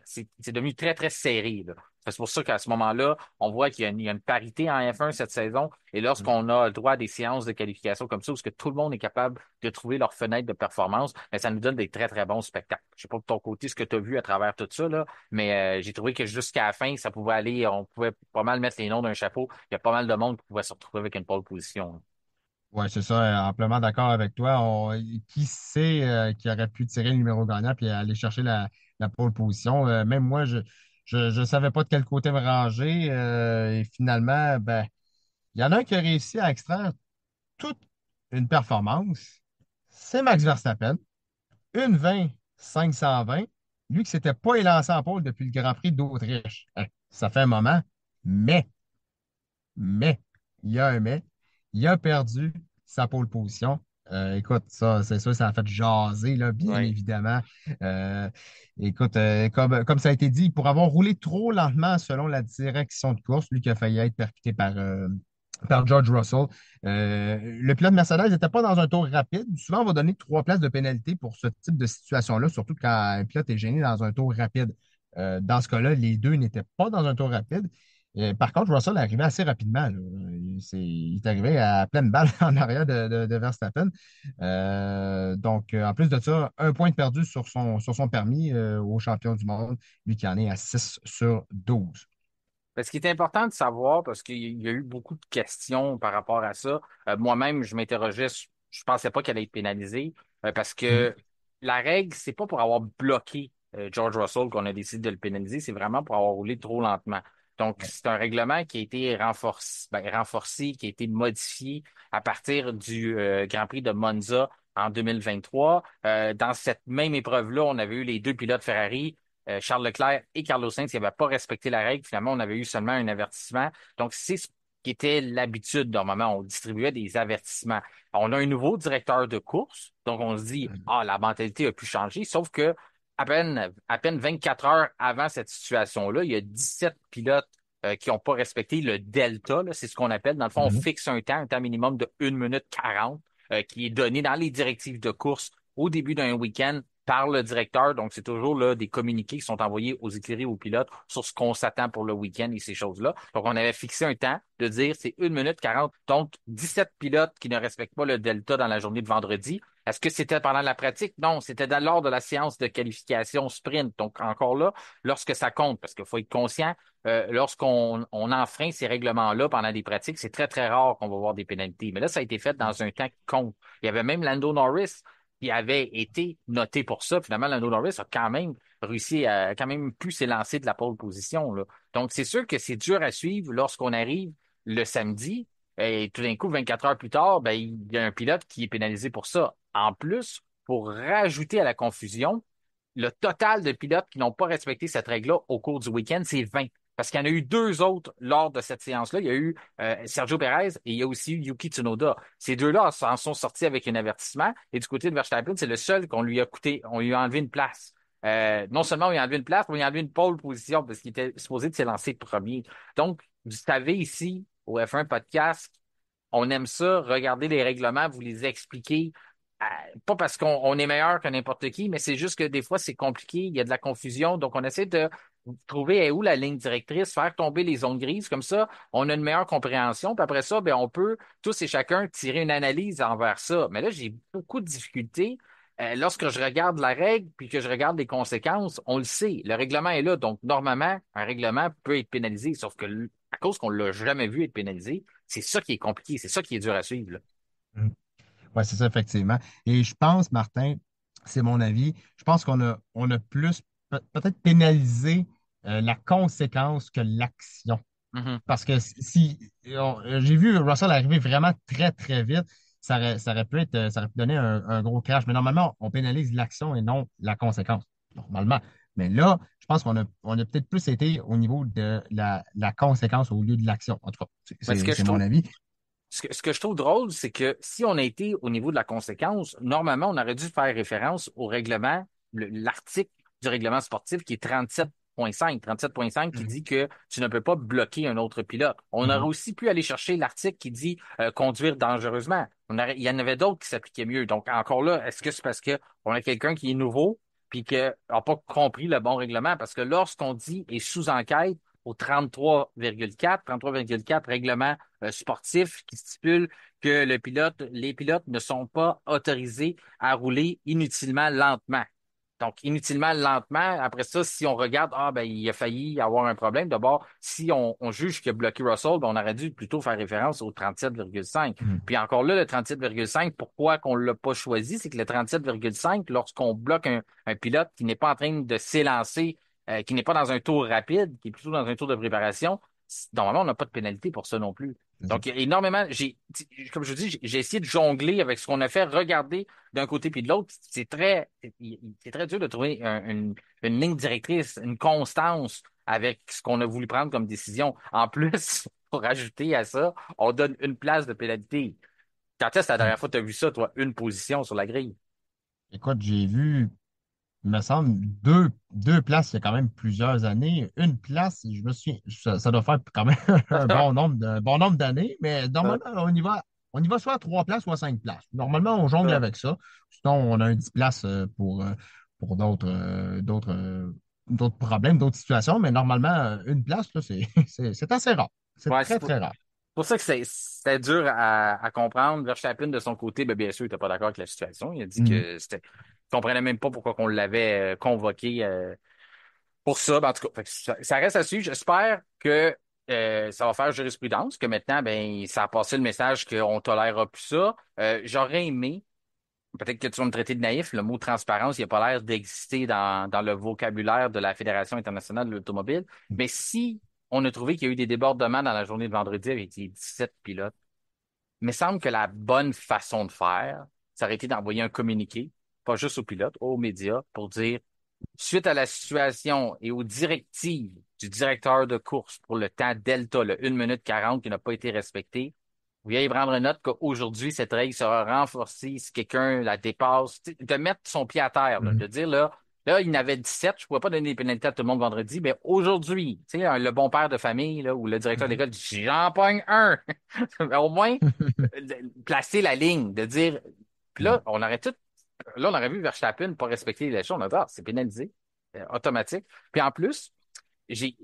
c'est devenu très, très serré. Là. C'est pour ça qu'à ce moment-là, on voit il y a une parité en F1 cette saison. Et lorsqu'on a le droit à des séances de qualification comme ça, où ce que tout le monde est capable de trouver leur fenêtre de performance, ben, ça nous donne des très, très bons spectacles. Je sais pas de ton côté ce que tu as vu à travers tout ça, là, mais j'ai trouvé que jusqu'à la fin, ça pouvait aller, on pouvait pas mal mettre les noms d'un chapeau. Il y a pas mal de monde qui pouvait se retrouver avec une pole position. Ouais, c'est ça, amplement d'accord avec toi. Qui sait qui aurait pu tirer le numéro gagnant puis aller chercher la pole position? Même moi, je savais pas de quel côté me ranger. Et finalement, ben, il y en a un qui a réussi à extraire toute une performance. C'est Max Verstappen. Une 20 520. lui qui s'était pas élancé en pôle depuis le Grand Prix d'Autriche. Ça fait un moment, mais, mais, il y a un mais, il a perdu sa pole position. Écoute, ça, c'est sûr, ça a fait jaser, là, bien Oui. évidemment. Euh, écoute, comme ça a été dit, pour avoir roulé trop lentement selon la direction de course, lui qui a failli être percuté par George Russell, le pilote Mercedes n'était pas dans un tour rapide. Souvent, on va donner 3 places de pénalité pour ce type de situation-là, surtout quand un pilote est gêné dans un tour rapide. Dans ce cas-là, les deux n'étaient pas dans un tour rapide. Par contre, Russell est arrivé assez rapidement, là. Il est arrivé à pleine balle en arrière de Verstappen. En plus de ça, un point de perdu sur son permis au champion du monde, lui qui en est à 6/12. Ce qui est important de savoir, parce qu'il y a eu beaucoup de questions par rapport à ça, moi-même, je m'interrogeais, je pensais pas qu'elle allait être pénalisée, parce Mhm. que la règle, c'est pas pour avoir bloqué George Russell qu'on a décidé de le pénaliser, c'est vraiment pour avoir roulé trop lentement. Donc, Ouais. c'est un règlement qui a été renforcé, qui a été modifié à partir du Grand Prix de Monza en 2023. Dans cette même épreuve-là, on avait eu les deux pilotes Ferrari, Charles Leclerc et Carlos Sainz qui n'avaient pas respecté la règle. Finalement, on avait eu seulement un avertissement. Donc, c'est ce qui était l'habitude. Normalement, on distribuait des avertissements. On a un nouveau directeur de course. Donc, on se dit, ah, la mentalité a pu changer. Sauf que à peine 24 heures avant cette situation-là, il y a 17 pilotes qui n'ont pas respecté le delta, là. C'est ce qu'on appelle. Dans le fond, on Mhm. fixe un temps minimum de 1 minute 40 qui est donné dans les directives de course au début d'un week-end par le directeur. Donc, c'est toujours là des communiqués qui sont envoyés aux écuries, aux pilotes sur ce qu'on s'attend pour le week-end et ces choses-là. Donc, on avait fixé un temps de dire c'est 1 minute 40. Donc, 17 pilotes qui ne respectent pas le delta dans la journée de vendredi. Est-ce que c'était pendant la pratique? Non, c'était lors de la séance de qualification sprint. Donc, encore là, lorsque ça compte, parce qu'il faut être conscient, lorsqu'on enfreint ces règlements-là pendant des pratiques, c'est très, très rare qu'on va voir des pénalités. Mais là, ça a été fait dans un temps qui compte. Il y avait même Lando Norris qui avait été noté pour ça. Finalement, Lando Norris a quand même réussi à quand même pu s'élancer de la pole position, là. Donc, c'est sûr que c'est dur à suivre lorsqu'on arrive le samedi et tout d'un coup, 24 heures plus tard, ben, il y a un pilote qui est pénalisé pour ça. En plus, pour rajouter à la confusion, le total de pilotes qui n'ont pas respecté cette règle-là au cours du week-end, c'est 20. Parce qu'il y en a eu deux autres lors de cette séance-là. Il y a eu Sergio Perez et il y a aussi eu Yuki Tsunoda. Ces deux-là en sont sortis avec un avertissement. Et du côté de Verstappen, c'est le seul qu'on lui a coûté, on lui a enlevé une place. Non seulement on lui a enlevé une place, mais on lui a enlevé une pole position parce qu'il était supposé de s'élancer premier. Donc, vous savez ici, au F1 Podcast, on aime ça, regarder les règlements, vous les expliquer. Pas parce qu'on est meilleur que n'importe qui, mais c'est juste que des fois, c'est compliqué, il y a de la confusion. Donc, on essaie de trouver où la ligne directrice, faire tomber les zones grises. Comme ça, on a une meilleure compréhension. Puis après ça, ben, on peut tous et chacun tirer une analyse envers ça. Mais là, j'ai beaucoup de difficultés. Lorsque je regarde la règle puis que je regarde les conséquences, on le sait, le règlement est là. Donc, normalement, un règlement peut être pénalisé, sauf que à cause qu'on l'a jamais vu être pénalisé, c'est ça qui est compliqué, c'est ça qui est dur à suivre, là. Oui, c'est ça, effectivement. Et je pense, Martin, c'est mon avis, je pense qu'on a plus peut-être pénalisé la conséquence que l'action. Mhm. Parce que si j'ai vu Russell arriver vraiment très, très vite, ça aurait pu être, ça aurait pu donner un gros crash. Mais normalement, on pénalise l'action et non la conséquence. Normalement. Mais là, je pense qu'on a peut-être plus été au niveau de la conséquence au lieu de l'action. En tout cas, c'est Mais ce c'est- que je c'est mon trouve, avis. ce que je trouve drôle, c'est que si on a été au niveau de la conséquence, normalement, on aurait dû faire référence au règlement, l'article du règlement sportif qui est 37.5 qui Mhm. dit que tu ne peux pas bloquer un autre pilote. On aurait Mhm. aussi pu aller chercher l'article qui dit conduire dangereusement. Il y en avait d'autres qui s'appliquaient mieux. Donc, encore là, est-ce que c'est parce que on a quelqu'un qui est nouveau puis qui n'a pas compris le bon règlement? Parce que lorsqu'on dit est sous enquête au 33,4 règlement sportif qui stipule que les pilotes ne sont pas autorisés à rouler inutilement lentement. Donc, inutilement lentement, après ça, si on regarde, ah, ben, il a failli y avoir un problème. D'abord, si on juge qu'il a bloqué Russell, ben, on aurait dû plutôt faire référence au 37,5. Mhm. Puis encore là, le 37,5, pourquoi qu'on l'a pas choisi? C'est que le 37,5, lorsqu'on bloque un pilote qui n'est pas en train de s'élancer, qui n'est pas dans un tour rapide, qui est plutôt dans un tour de préparation, normalement, on n'a pas de pénalité pour ça non plus. C'est ça. Donc, il y a énormément, comme je vous dis, j'ai essayé de jongler avec ce qu'on a fait, regarder d'un côté puis de l'autre. C'est très dur de trouver une ligne directrice, une constance avec ce qu'on a voulu prendre comme décision. En plus, pour ajouter à ça, on donne une place de pénalité. Quand est-ce la dernière fois que tu as vu ça, toi, une position sur la grille? Écoute, j'ai vu, il me semble, deux places il y a quand même plusieurs années. Une place, je me souviens, ça doit faire quand même un bon nombre d'années, mais normalement, on y va soit à trois places ou à cinq places. Normalement, on jongle avec ça. Sinon, on a un 10 places pour d'autres problèmes, d'autres situations, mais normalement, une place, là, c'est assez rare. C'est Ouais, très, très rare. pour ça que c'était dur à comprendre. Verstappen, de son côté, ben, bien sûr, il n'était pas d'accord avec la situation. Il a dit Mhm. que il comprenait même pas pourquoi on l'avait convoqué pour ça. Ben, en tout cas, fait que ça reste à suivre. J'espère que ça va faire jurisprudence, que maintenant, ben, ça a passé le message qu'on tolérera plus ça. J'aurais aimé, peut-être que tu vas me traiter de naïf, le mot transparence, il n'a pas l'air d'exister dans le vocabulaire de la Fédération internationale de l'automobile. Mais si on a trouvé qu'il y a eu des débordements dans la journée de vendredi avec les 17 pilotes, il me semble que la bonne façon de faire, ça aurait été d'envoyer un communiqué, pas juste aux pilotes, aux médias, pour dire, suite à la situation et aux directives du directeur de course pour le temps Delta, le 1 minute 40 qui n'a pas été respecté, vous veuillez prendre note qu'aujourd'hui, cette règle sera renforcée si quelqu'un la dépasse. Tu sais, de mettre son pied à terre, là, Mhm. de dire là, il y en avait 17, je ne pouvais pas donner des pénalités à tout le monde vendredi, mais aujourd'hui, tu sais, le bon père de famille là, ou le directeur Mhm. d'école dit j'en pogne un. Mais au moins, placer la ligne, de dire. Puis là, on aurait vu Verstappen pas respecter les choses. On a dit, ah, c'est pénalisé, automatique. Puis en plus, j'ai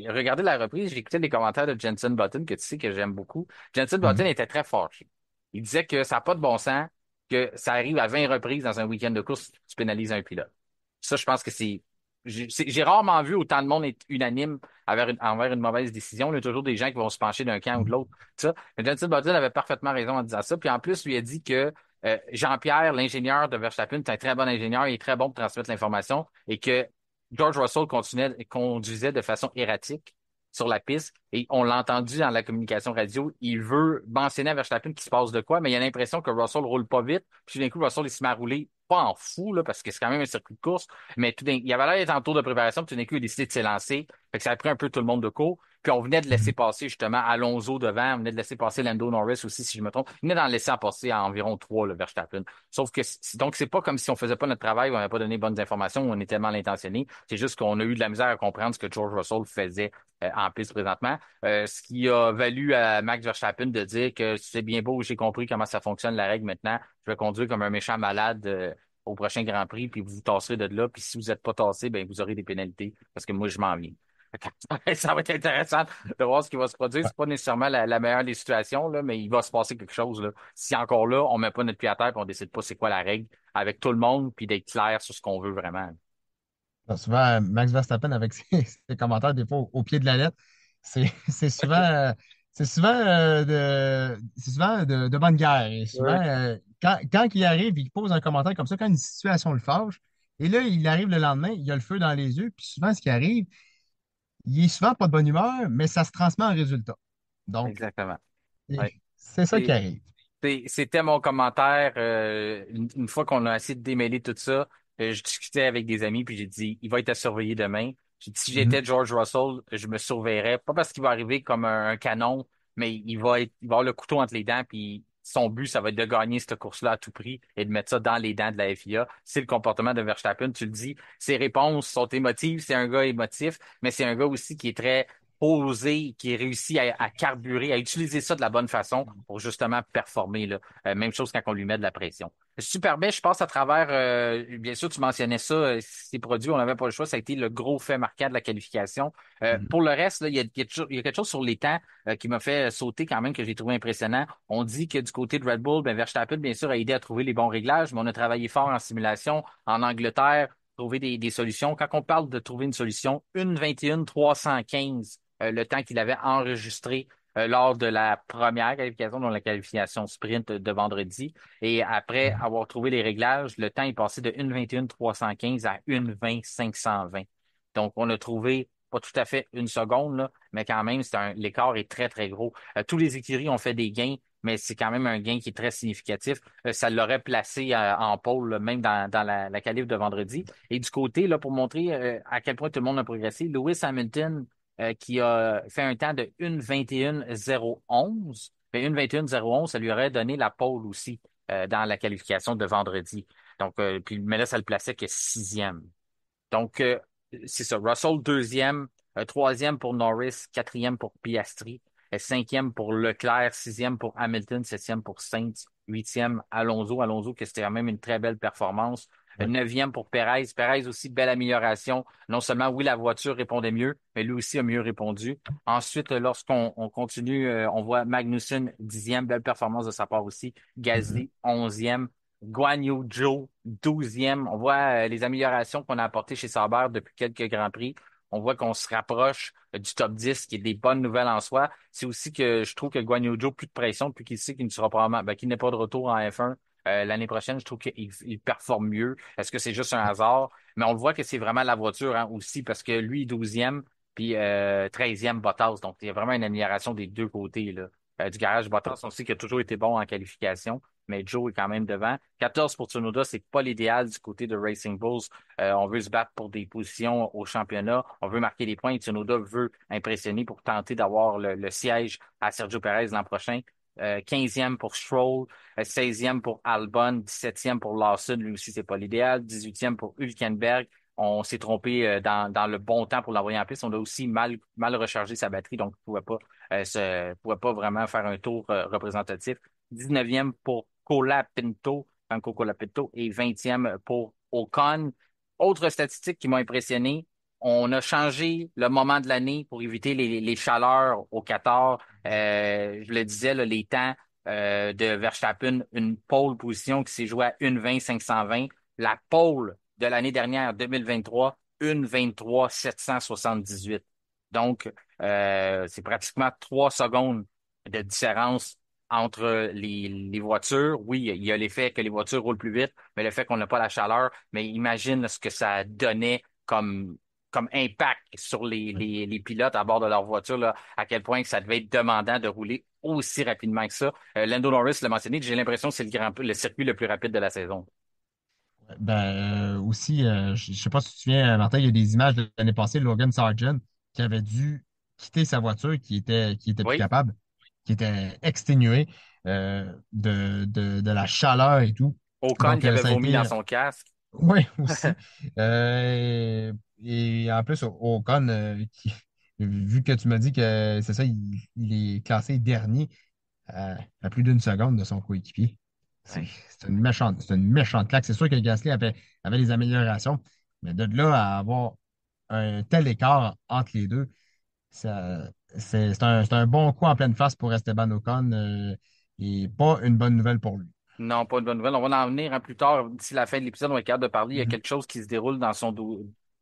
regardé la reprise, j'ai écouté les commentaires de Jenson Button, que tu sais que j'aime beaucoup. Jenson Button Mhm. était très fâché. Il disait que ça n'a pas de bon sens, que ça arrive à 20 reprises dans un week-end de course, tu pénalises un pilote. Ça, je pense que j'ai rarement vu autant de monde être unanime envers une mauvaise décision. Il y a toujours des gens qui vont se pencher d'un camp ou de Mhm. l'autre. Tout ça. Mais Jenson Button avait parfaitement raison en disant ça. Puis en plus, lui a dit que Jean-Pierre, l'ingénieur de Verstappen, est un très bon ingénieur, il est très bon pour transmettre l'information et que George Russell conduisait de façon erratique sur la piste et on l'a entendu dans la communication radio. Il veut mentionner à Verstappen qu'il se passe de quoi, mais il a l'impression que Russell roule pas vite. Puis tout d'un coup, Russell, il se met à rouler pas en fou, là, parce que c'est quand même un circuit de course, mais il avait l'air d'être en tour de préparation, puis tout d'un coup, il a décidé de s'élancer. Fait que ça a pris un peu tout le monde de court. Puis on venait de laisser Mhm. passer justement Alonso devant, on venait de laisser passer Lando Norris aussi, si je me trompe. Il venait d'en laisser en passer à environ trois, le Verstappen. Sauf que donc c'est pas comme si on faisait pas notre travail, on n'avait pas donné bonnes informations, on était mal intentionné. C'est juste qu'on a eu de la misère à comprendre ce que George Russell faisait en piste présentement. Ce qui a valu à Max Verstappen de dire que c'est bien beau, j'ai compris comment ça fonctionne la règle maintenant. Je vais conduire comme un méchant malade au prochain Grand Prix, puis vous vous tasserez de là, puis si vous n'êtes pas tassé, ben vous aurez des pénalités parce que moi je m'en viens. Ça va être intéressant de voir ce qui va se produire. Ouais. C'est pas nécessairement la meilleure des situations, là, mais il va se passer quelque chose, là. Si encore là, on met pas notre pied à terre et on décide pas c'est quoi la règle avec tout le monde, puis d'être clair sur ce qu'on veut vraiment. Souvent, Max Verstappen, avec ses commentaires, des fois, au pied de la lettre, c'est souvent, c'est souvent de bonne guerre. Et souvent, Ouais. quand il arrive, il pose un commentaire comme ça, quand une situation le fâche, et là, il arrive le lendemain, il a le feu dans les yeux, puis souvent, ce qui arrive, il est souvent pas de bonne humeur, mais ça se transmet en résultat. Donc, Exactement. c'est Ouais. c'est ça qui arrive. C'était mon commentaire. Une fois qu'on a essayé de démêler tout ça, je discutais avec des amis, puis j'ai dit, il va être à surveiller demain. J'ai dit, si Mhm. j'étais George Russell, je me surveillerais. Pas parce qu'il va arriver comme un canon, mais il va avoir le couteau entre les dents, puis son but, ça va être de gagner cette course-là à tout prix et de mettre ça dans les dents de la FIA. C'est le comportement de Verstappen. Tu le dis, ses réponses sont émotives. C'est un gars émotif, mais c'est un gars aussi qui est très posé, qui réussit à carburer, à utiliser ça de la bonne façon pour justement performer, là. Même chose quand on lui met de la pression. Super bien, je passe à travers, bien sûr, tu mentionnais ça, ces produits, on n'avait pas le choix, ça a été le gros fait marquant de la qualification. Mhm. Pour le reste, là, il y a quelque chose sur les temps qui m'a fait sauter quand même, que j'ai trouvé impressionnant. On dit que du côté de Red Bull, ben, Verstappen, bien sûr, a aidé à trouver les bons réglages, mais on a travaillé fort en simulation en Angleterre, trouver des solutions. Quand on parle de trouver une solution, 1:21,315 le temps qu'il avait enregistré lors de la première qualification, donc la qualification sprint de vendredi. Et après Mhm. avoir trouvé les réglages, le temps est passé de 1:21,315 à 1:20,520. Donc, on a trouvé pas tout à fait une seconde, là, mais quand même, l'écart est très, très gros. Tous les écuries ont fait des gains, mais c'est quand même un gain qui est très significatif. Ça l'aurait placé en pôle, là, même dans la qualif de vendredi. Et du côté, là, pour montrer à quel point tout le monde a progressé, Lewis Hamilton, qui a fait un temps de 1:21:011, mais 1:21:011, ça lui aurait donné la pole aussi dans la qualification de vendredi. Donc, mais là, ça le plaçait que sixième. Donc, c'est ça. Russell, deuxième, troisième pour Norris, quatrième pour Piastri, cinquième pour Leclerc, sixième pour Hamilton, septième pour Sainz, huitième Alonso. Alonso, que c'était quand même une très belle performance. Ouais. Neuvième pour Perez. Perez aussi, belle amélioration. Non seulement, oui, la voiture répondait mieux, mais lui aussi a mieux répondu. Ensuite, lorsqu'on continue, on voit Magnussen, dixième, belle performance de sa part aussi. Mhm. Gasly, onzième. Guan Yu Zhou, 12e. On voit les améliorations qu'on a apportées chez Sauber depuis quelques Grands Prix. On voit qu'on se rapproche du top 10, qui est des bonnes nouvelles en soi. C'est aussi que je trouve que Guan Yu Zhou, plus de pression, puis qu'il sait qu'il ne sera probablement, qu'il n'est pas de retour en F1 l'année prochaine. Je trouve qu'il performe mieux. Est-ce que c'est juste un hasard? Mais on le voit que c'est vraiment la voiture hein, aussi, parce que lui, 12e, puis 13e Bottas. Donc, il y a vraiment une amélioration des deux côtés là. Du garage Bottas, on sait qu'il a toujours été bon en qualification mais Joe est quand même devant. 14 pour Tsunoda, c'est pas l'idéal du côté de Racing Bulls. On veut se battre pour des positions au championnat. On veut marquer des points et Tsunoda veut impressionner pour tenter d'avoir le siège à Sergio Perez l'an prochain. 15e pour Stroll, 16e pour Albon, 17e pour Lawson, lui aussi c'est pas l'idéal, 18e pour Hülkenberg. On s'est trompé dans le bon temps pour l'envoyer en piste. On a aussi mal rechargé sa batterie, donc pouvait pas vraiment faire un tour représentatif. 19e pour Colapinto, Franco Colapinto, et 20e pour Ocon. Autre statistique qui m'a impressionné, on a changé le moment de l'année pour éviter les chaleurs au Qatar. Je le disais, là, les temps de Verstappen, une pole position qui s'est jouée à 1:20:520. La pole de l'année dernière, 2023, 1:23:778. Donc, c'est pratiquement 3 secondes de différence entre les voitures. Oui, il y a l'effet que les voitures roulent plus vite, mais le fait qu'on n'a pas la chaleur. Mais imagine ce que ça donnait comme impact sur les pilotes à bord de leur voiture, là, à quel point que ça devait être demandant de rouler aussi rapidement que ça. Lando Norris l'a mentionné, j'ai l'impression que c'est le circuit le plus rapide de la saison. Aussi, je ne sais pas si tu te souviens, Martin, il y a des images de l'année passée, Logan Sargent, qui avait dû quitter sa voiture, qui était plus Oui, capable, qui était exténué de la chaleur et tout. Ocon Donc, qui avait ça a vomi dans été, son casque. oui, aussi. Et en plus, Ocon, vu que tu m'as dit que c'est ça, il est classé dernier à plus d'une seconde de son coéquipier. C'est Ouais. c'est une méchante claque. C'est sûr que Gasly avait des améliorations, mais de là à avoir un tel écart entre les deux, ça, c'est un bon coup en pleine face pour Esteban Ocon et pas une bonne nouvelle pour lui. Non, pas une bonne nouvelle. On va en venir hein, plus tard, d'ici la fin de l'épisode, on va être capable de parler. Il y a Mhm. quelque chose qui se déroule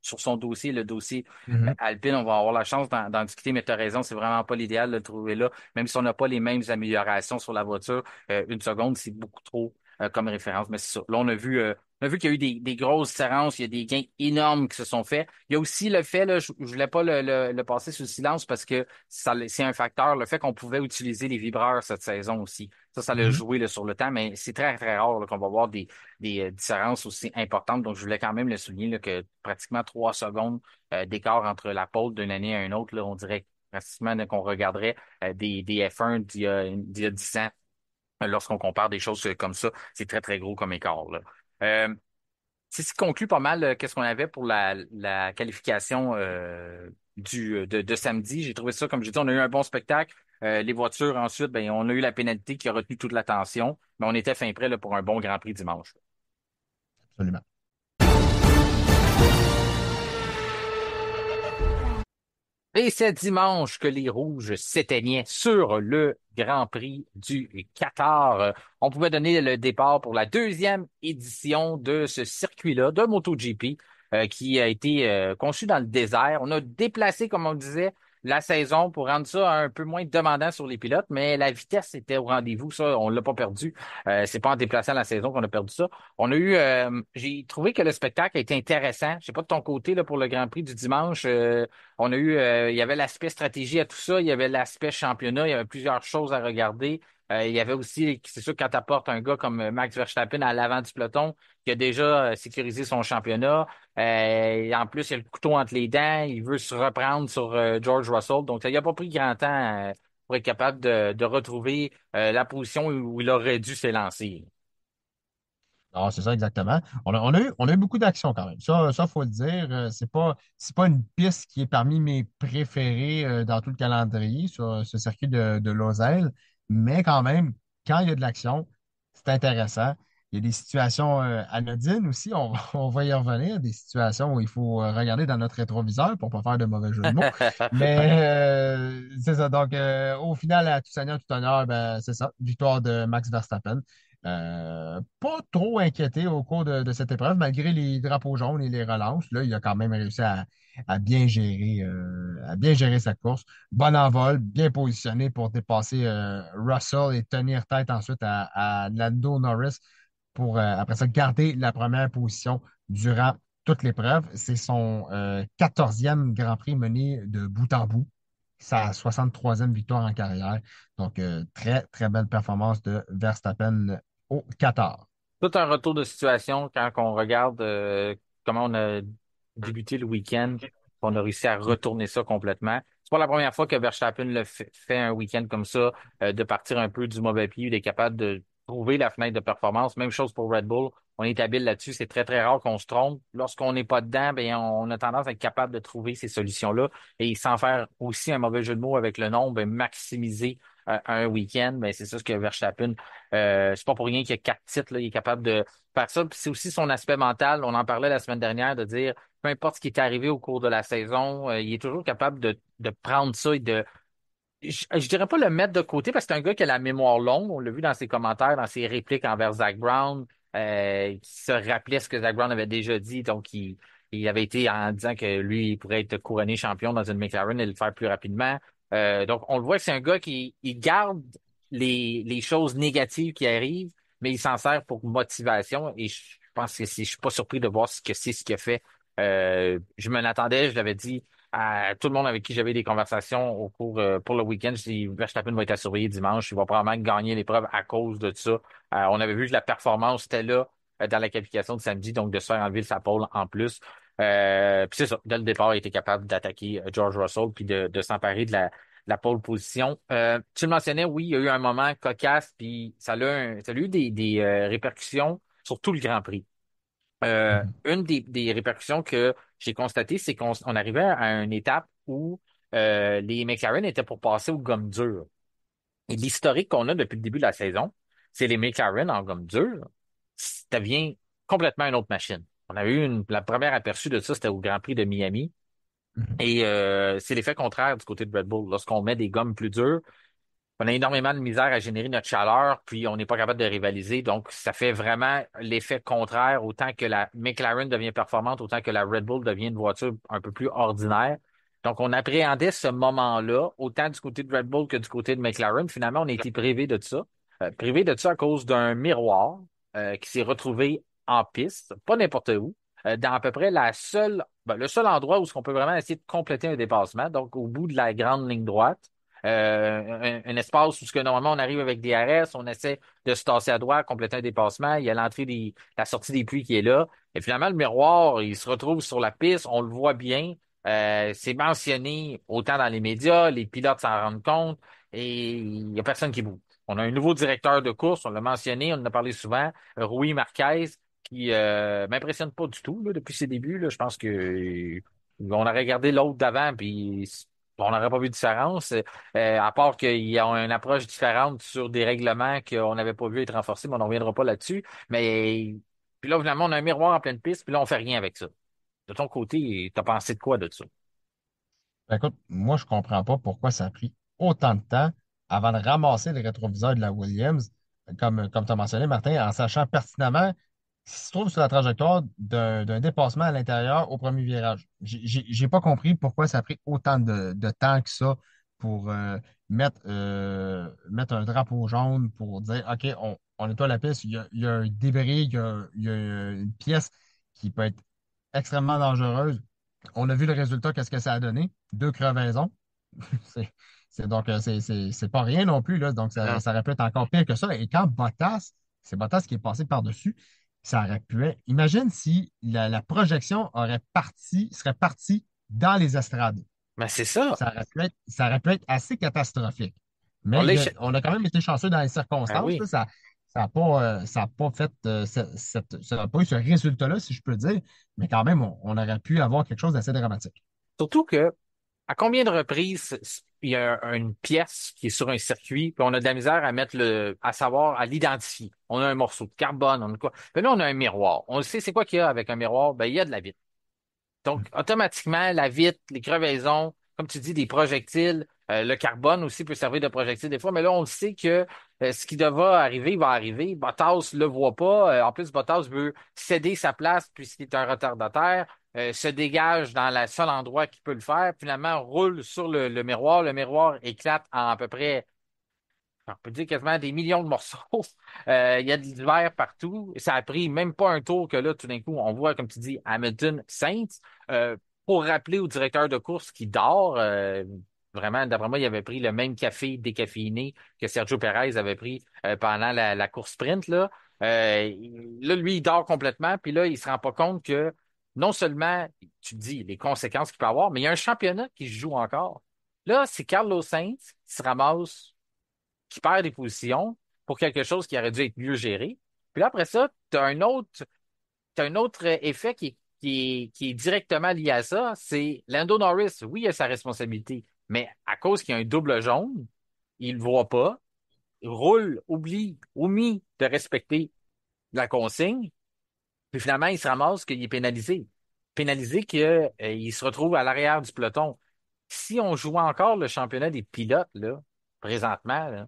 sur son dossier, le dossier Mhm. Alpine. On va avoir la chance d'en discuter, mais tu as raison, c'est vraiment pas l'idéal de le trouver là. Même si on n'a pas les mêmes améliorations sur la voiture, une seconde, c'est beaucoup trop comme référence. Mais c'est ça. Là, on a vu qu'il y a eu des grosses différences, il y a des gains énormes qui se sont faits. Il y a aussi le fait, là, je voulais pas le passer sous silence parce que c'est un facteur, le fait qu'on pouvait utiliser les vibreurs cette saison aussi. Ça l'a Mhm. joué là, sur le temps, mais c'est très, très rare là, qu'on va voir des différences aussi importantes. Donc, je voulais quand même le souligner là, que pratiquement 3 secondes d'écart entre la pole d'une année à une autre, là, on dirait pratiquement là, qu'on regarderait des F1 d'il y a 10 ans. Lorsqu'on compare des choses comme ça, c'est très, très gros comme écart, là. Euh, c'est ce qui conclut pas mal qu'est-ce qu'on avait pour la qualification de samedi. J'ai trouvé ça, comme je dis, on a eu un bon spectacle. Les voitures, ensuite, ben, on a eu la pénalité qui a retenu toute l'attention, mais on était fin prêt là, pour un bon Grand Prix dimanche. Absolument. Et c'est dimanche que les Rouges s'éteignaient sur le Grand Prix du Qatar. On pouvait donner le départ pour la deuxième édition de ce circuit-là, de MotoGP, qui a été conçu dans le désert. On a déplacé, comme on disait, la saison pour rendre ça un peu moins demandant sur les pilotes, mais la vitesse était au rendez-vous. Ça, on l'a pas perdu. C'est pas en déplaçant la saison qu'on a perdu ça. On a eu, j'ai trouvé que le spectacle a été intéressant. Je sais pas de ton côté là pour le Grand Prix du dimanche. On a eu, il y avait l'aspect stratégie à tout ça, il y avait l'aspect championnat, il y avait plusieurs choses à regarder. Il y avait aussi, c'est sûr, quand tu apportes un gars comme Max Verstappen à l'avant du peloton, qui a déjà sécurisé son championnat, et en plus, il a le couteau entre les dents, il veut se reprendre sur George Russell. Donc, ça, il a pas pris grand temps pour être capable de retrouver la position où il aurait dû s'élancer. Non, c'est ça exactement. On a eu beaucoup d'actions quand même. Ça, faut le dire. C'est pas une piste qui est parmi mes préférées dans tout le calendrier sur ce circuit de Losail, mais quand même, quand il y a de l'action, c'est intéressant. Il y a des situations anodines aussi, on va y revenir, des situations où il faut regarder dans notre rétroviseur pour ne pas faire de mauvais jeu de mots. Mais c'est ça. Donc, au final, à tout seigneur, tout honneur, ben, c'est ça. Victoire de Max Verstappen. Pas trop inquiété au cours de cette épreuve, malgré les drapeaux jaunes et les relances. Là, il a quand même réussi à bien gérer sa course. Bon envol, bien positionné pour dépasser Russell et tenir tête ensuite à Lando Norris pour, après ça, garder la première position durant toute l'épreuve. C'est son 14e Grand Prix mené de bout en bout. Sa 63e victoire en carrière. Donc, très, très belle performance de Verstappen au Qatar. Tout un retour de situation quand on regarde comment on a débuté le week-end, on a réussi à retourner ça complètement. C'est pas la première fois que Verstappen fait un week-end comme ça, de partir un peu du mauvais pied, d'être capable de trouver la fenêtre de performance. Même chose pour Red Bull. On est habile là-dessus. C'est très, très rare qu'on se trompe. Lorsqu'on n'est pas dedans, ben, on a tendance à être capable de trouver ces solutions-là et sans faire aussi un mauvais jeu de mots avec le nombre, ben, maximiser un week-end. Ben, c'est ça ce que Verstappen c'est pas pour rien qu'il y a 4 titres, là, il est capable de faire ça. Puis c'est aussi son aspect mental. On en parlait la semaine dernière de dire, peu importe ce qui est arrivé au cours de la saison, il est toujours capable de prendre ça et je dirais pas le mettre de côté parce que c'est un gars qui a la mémoire longue. On l'a vu dans ses commentaires, dans ses répliques envers Zach Brown, qui se rappelait ce que Zach Brown avait déjà dit. Donc, il avait été en disant que lui, il pourrait être couronné champion dans une McLaren et le faire plus rapidement. Donc, on le voit que c'est un gars qui il garde les choses négatives qui arrivent, mais il s'en sert pour motivation. Et je pense que je suis pas surpris de voir ce que c'est ce qu'il a fait. Je me l'attendais, je l'avais dit à tout le monde avec qui j'avais des conversations au cours pour le week-end. Je dis Verstappen va être à surveiller dimanche. Il va probablement gagner l'épreuve à cause de ça. On avait vu que la performance était là dans la qualification de samedi, donc de se faire enlever sa pole en plus. Puis c'est ça. Dès le départ, il était capable d'attaquer George Russell puis de s'emparer de la pole position. Tu le mentionnais, oui, il y a eu un moment cocasse, puis ça a eu des répercussions sur tout le Grand Prix. Mhm. Une des répercussions que j'ai constatées, c'est qu'on arrivait à une étape où les McLaren étaient pour passer aux gommes dures. Et l'historique qu'on a depuis le début de la saison, c'est les McLaren en gomme dure, ça devient complètement une autre machine. On avait eu la première aperçu de ça, c'était au Grand Prix de Miami. Mhm. Et c'est l'effet contraire du côté de Red Bull. Lorsqu'on met des gommes plus dures, on a énormément de misère à générer notre chaleur, puis on n'est pas capable de rivaliser. Donc, ça fait vraiment l'effet contraire. Autant que la McLaren devient performante, autant que la Red Bull devient une voiture un peu plus ordinaire. Donc, on appréhendait ce moment-là, autant du côté de Red Bull que du côté de McLaren. Finalement, on a été privé de ça. Privé de ça à cause d'un miroir qui s'est retrouvé en piste, pas n'importe où, dans à peu près le seul endroit où on peut vraiment essayer de compléter un dépassement, donc au bout de la grande ligne droite un espace où ce que normalement on arrive avec des RS, on essaie de se tasser à droite, compléter un dépassement, il y a la sortie des pluies qui est là. Et finalement, le miroir, il se retrouve sur la piste, on le voit bien. C'est mentionné autant dans les médias, les pilotes s'en rendent compte et il n'y a personne qui bouge. On a un nouveau directeur de course, on l'a mentionné, on en a parlé souvent, Rui Marquez, qui m'impressionne pas du tout là, depuis ses débuts. Là. Je pense que on aurait regardé l'autre d'avant, puis on n'aurait pas vu de différence. À part qu'il y a une approche différente sur des règlements qu'on n'avait pas vu être renforcés, mais on n'en reviendra pas là-dessus. Mais puis là, finalement, on a un miroir en pleine piste, puis là, on fait rien avec ça. De ton côté, t'as pensé de quoi de ça? Ben, écoute, moi, je comprends pas pourquoi ça a pris autant de temps avant de ramasser le rétroviseur de la Williams, comme tu as mentionné, Martin, en sachant pertinemment se trouve sur la trajectoire d'un dépassement à l'intérieur au premier virage. J'ai pas compris pourquoi ça a pris autant de temps que ça pour mettre un drapeau jaune pour dire OK, on nettoie la piste, il y a un débris, il y a une pièce qui peut être extrêmement dangereuse. On a vu le résultat, qu'est-ce que ça a donné? Deux crevaisons. C'est, c'est pas rien non plus, là. Donc, Non. ça aurait pu être encore pire que ça. Et quand Bottas, c'est Bottas qui est passé par-dessus, ça aurait pu être. Imagine si la projection serait partie dans les estrades. Mais c'est ça. Ça aurait pu être assez catastrophique. On Mais l'a on a quand même été chanceux dans les Ben circonstances, oui. là. Ça a pas fait, ça n'a pas eu ce résultat-là, si je peux dire. Mais quand même, on aurait pu avoir quelque chose d'assez dramatique. Surtout que, à combien de reprises il y a une pièce qui est sur un circuit, puis on a de la misère à à savoir, à l'identifier. On a un morceau de carbone, on a quoi. Puis là, on a un miroir. On sait c'est quoi qu'il y a avec un miroir? Ben, il y a de la vitre. Donc, automatiquement, la vitre, les crevaisons, comme tu dis, des projectiles, le carbone aussi peut servir de projectile des fois, mais là, on le sait que ce qui devra arriver va arriver. Bottas le voit pas. En plus, Bottas veut céder sa place puisqu'il est un retardataire, se dégage dans le seul endroit qu'il peut le faire, finalement roule sur le miroir. Le miroir éclate en à peu près on peut dire quasiment des millions de morceaux. Il y a de l'hiver partout. Ça a pris même pas un tour que là, tout d'un coup, on voit, comme tu dis, Hamilton Saints. Pour rappeler au directeur de course qui dort, vraiment, d'après moi, il avait pris le même café décaféiné que Sergio Perez avait pris pendant la course sprint. Là, lui, il dort complètement, puis là, il se rend pas compte que non seulement, tu te dis, les conséquences qu'il peut avoir, mais il y a un championnat qui se joue encore. Là, c'est Carlos Sainz qui se ramasse qui perd des positions pour quelque chose qui aurait dû être mieux géré. Puis là, après ça, t'as un autre effet qui est directement lié à ça, c'est Lando Norris. Oui, il a sa responsabilité, mais à cause qu'il y a un double jaune, il le voit pas, il roule, oublie de respecter la consigne, puis finalement, il se ramasse qu'il est pénalisé. Pénalisé qu'il se retrouve à l'arrière du peloton. Si on jouait encore le championnat des pilotes, là, présentement, là,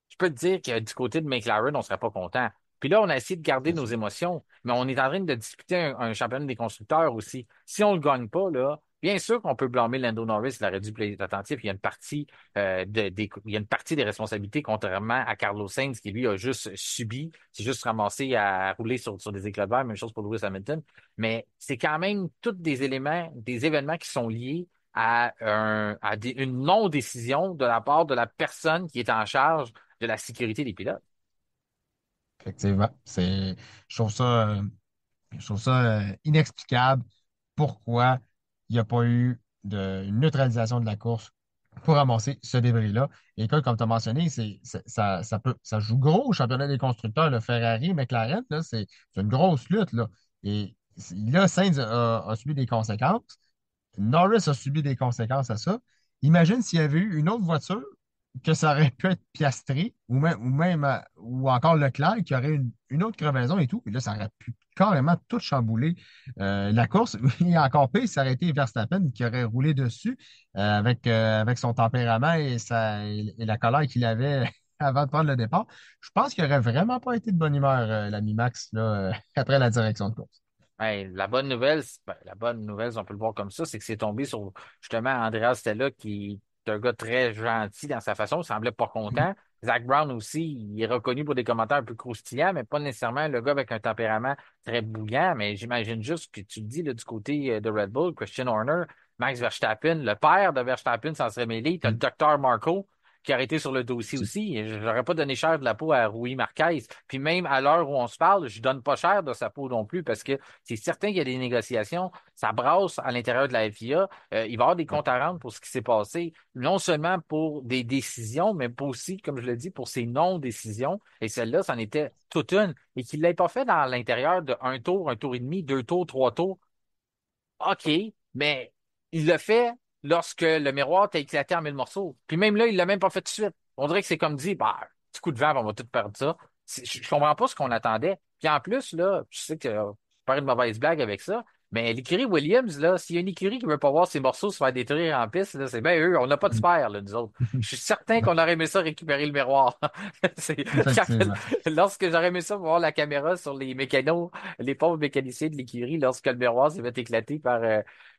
je peux te dire que du côté de McLaren, on serait pas content. Puis là, on a essayé de garder C'est nos sûr. émotions, mais on est en train de disputer un championnat des constructeurs aussi. Si on le gagne pas, là, bien sûr qu'on peut blâmer Lando Norris, il aurait dû être attentif. Il y a une partie il y a une partie des responsabilités, contrairement à Carlos Sainz, qui lui a juste subi, s'est juste ramassé à rouler sur des éclats de verre, même chose pour Lewis Hamilton. Mais c'est quand même tous des éléments, des événements qui sont liés une non-décision de la part de la personne qui est en charge de la sécurité des pilotes. Effectivement. Je trouve ça, je trouve ça inexplicable pourquoi il n'y a pas eu une neutralisation de la course pour ramasser ce débris-là. Et comme tu as mentionné, ça joue gros au championnat des constructeurs, le Ferrari, McLaren, là, c'est une grosse lutte, là. Et là, Sainz a subi des conséquences. Norris a subi des conséquences à ça. Imagine s'il y avait eu une autre voiture que ça aurait pu être Piastri ou encore Leclerc qui aurait une autre crevaison et tout. Et là, ça aurait pu carrément tout chambouler la course. Et encore pire, ça aurait été Verstappen qui aurait roulé dessus avec son tempérament et la colère qu'il avait avant de prendre le départ. Je pense qu'il n'aurait vraiment pas été de bonne humeur, l'ami Max, là, après la direction de course. Hey, la bonne nouvelle, si on peut le voir comme ça, c'est que c'est tombé sur justement Andrea Stella, qui est un gars très gentil dans sa façon, il semblait pas content. Zach Brown aussi, il est reconnu pour des commentaires un peu croustillants, mais pas nécessairement le gars avec un tempérament très bouillant. Mais j'imagine juste que tu le dis là, du côté de Red Bull, Christian Horner, Max Verstappen, le père de Verstappen s'en serait mêlé. Tu as le Mm. docteur Marco qui a été sur le dossier aussi. Et j'aurais pas donné cher de la peau à Rui Marquez. Puis même à l'heure où on se parle, je donne pas cher de sa peau non plus parce que c'est certain qu'il y a des négociations. Ça brasse à l'intérieur de la FIA. Il va y avoir des Ouais. comptes à rendre pour ce qui s'est passé, non seulement pour des décisions, mais aussi, comme je l'ai dit, pour ces non-décisions. Et celle-là, c'en était toute une. Et qu'il ne l'ait pas fait dans l'intérieur de un tour et demi, deux tours, trois tours. OK, mais il l'a fait lorsque le miroir t'a éclaté en mille morceaux. Puis même là, il l'a même pas fait tout de suite. On dirait que c'est comme dit, bah, petit coup de vent, on va tout perdre ça. Je comprends pas ce qu'on attendait. Puis en plus, là, je sais que je faire une mauvaise blague avec ça, Mais l'écurie Williams, là, s'il y a une écurie qui veut pas voir ses morceaux se faire détruire en piste, là, c'est bien eux. On n'a pas de spare, là, nous autres. Je suis certain qu'on aurait aimé ça récupérer le miroir. C'est- Effectivement. Lorsque j'aurais aimé ça voir la caméra sur les mécanos, les pauvres mécaniciens de l'écurie, lorsque le miroir s'est fait éclater par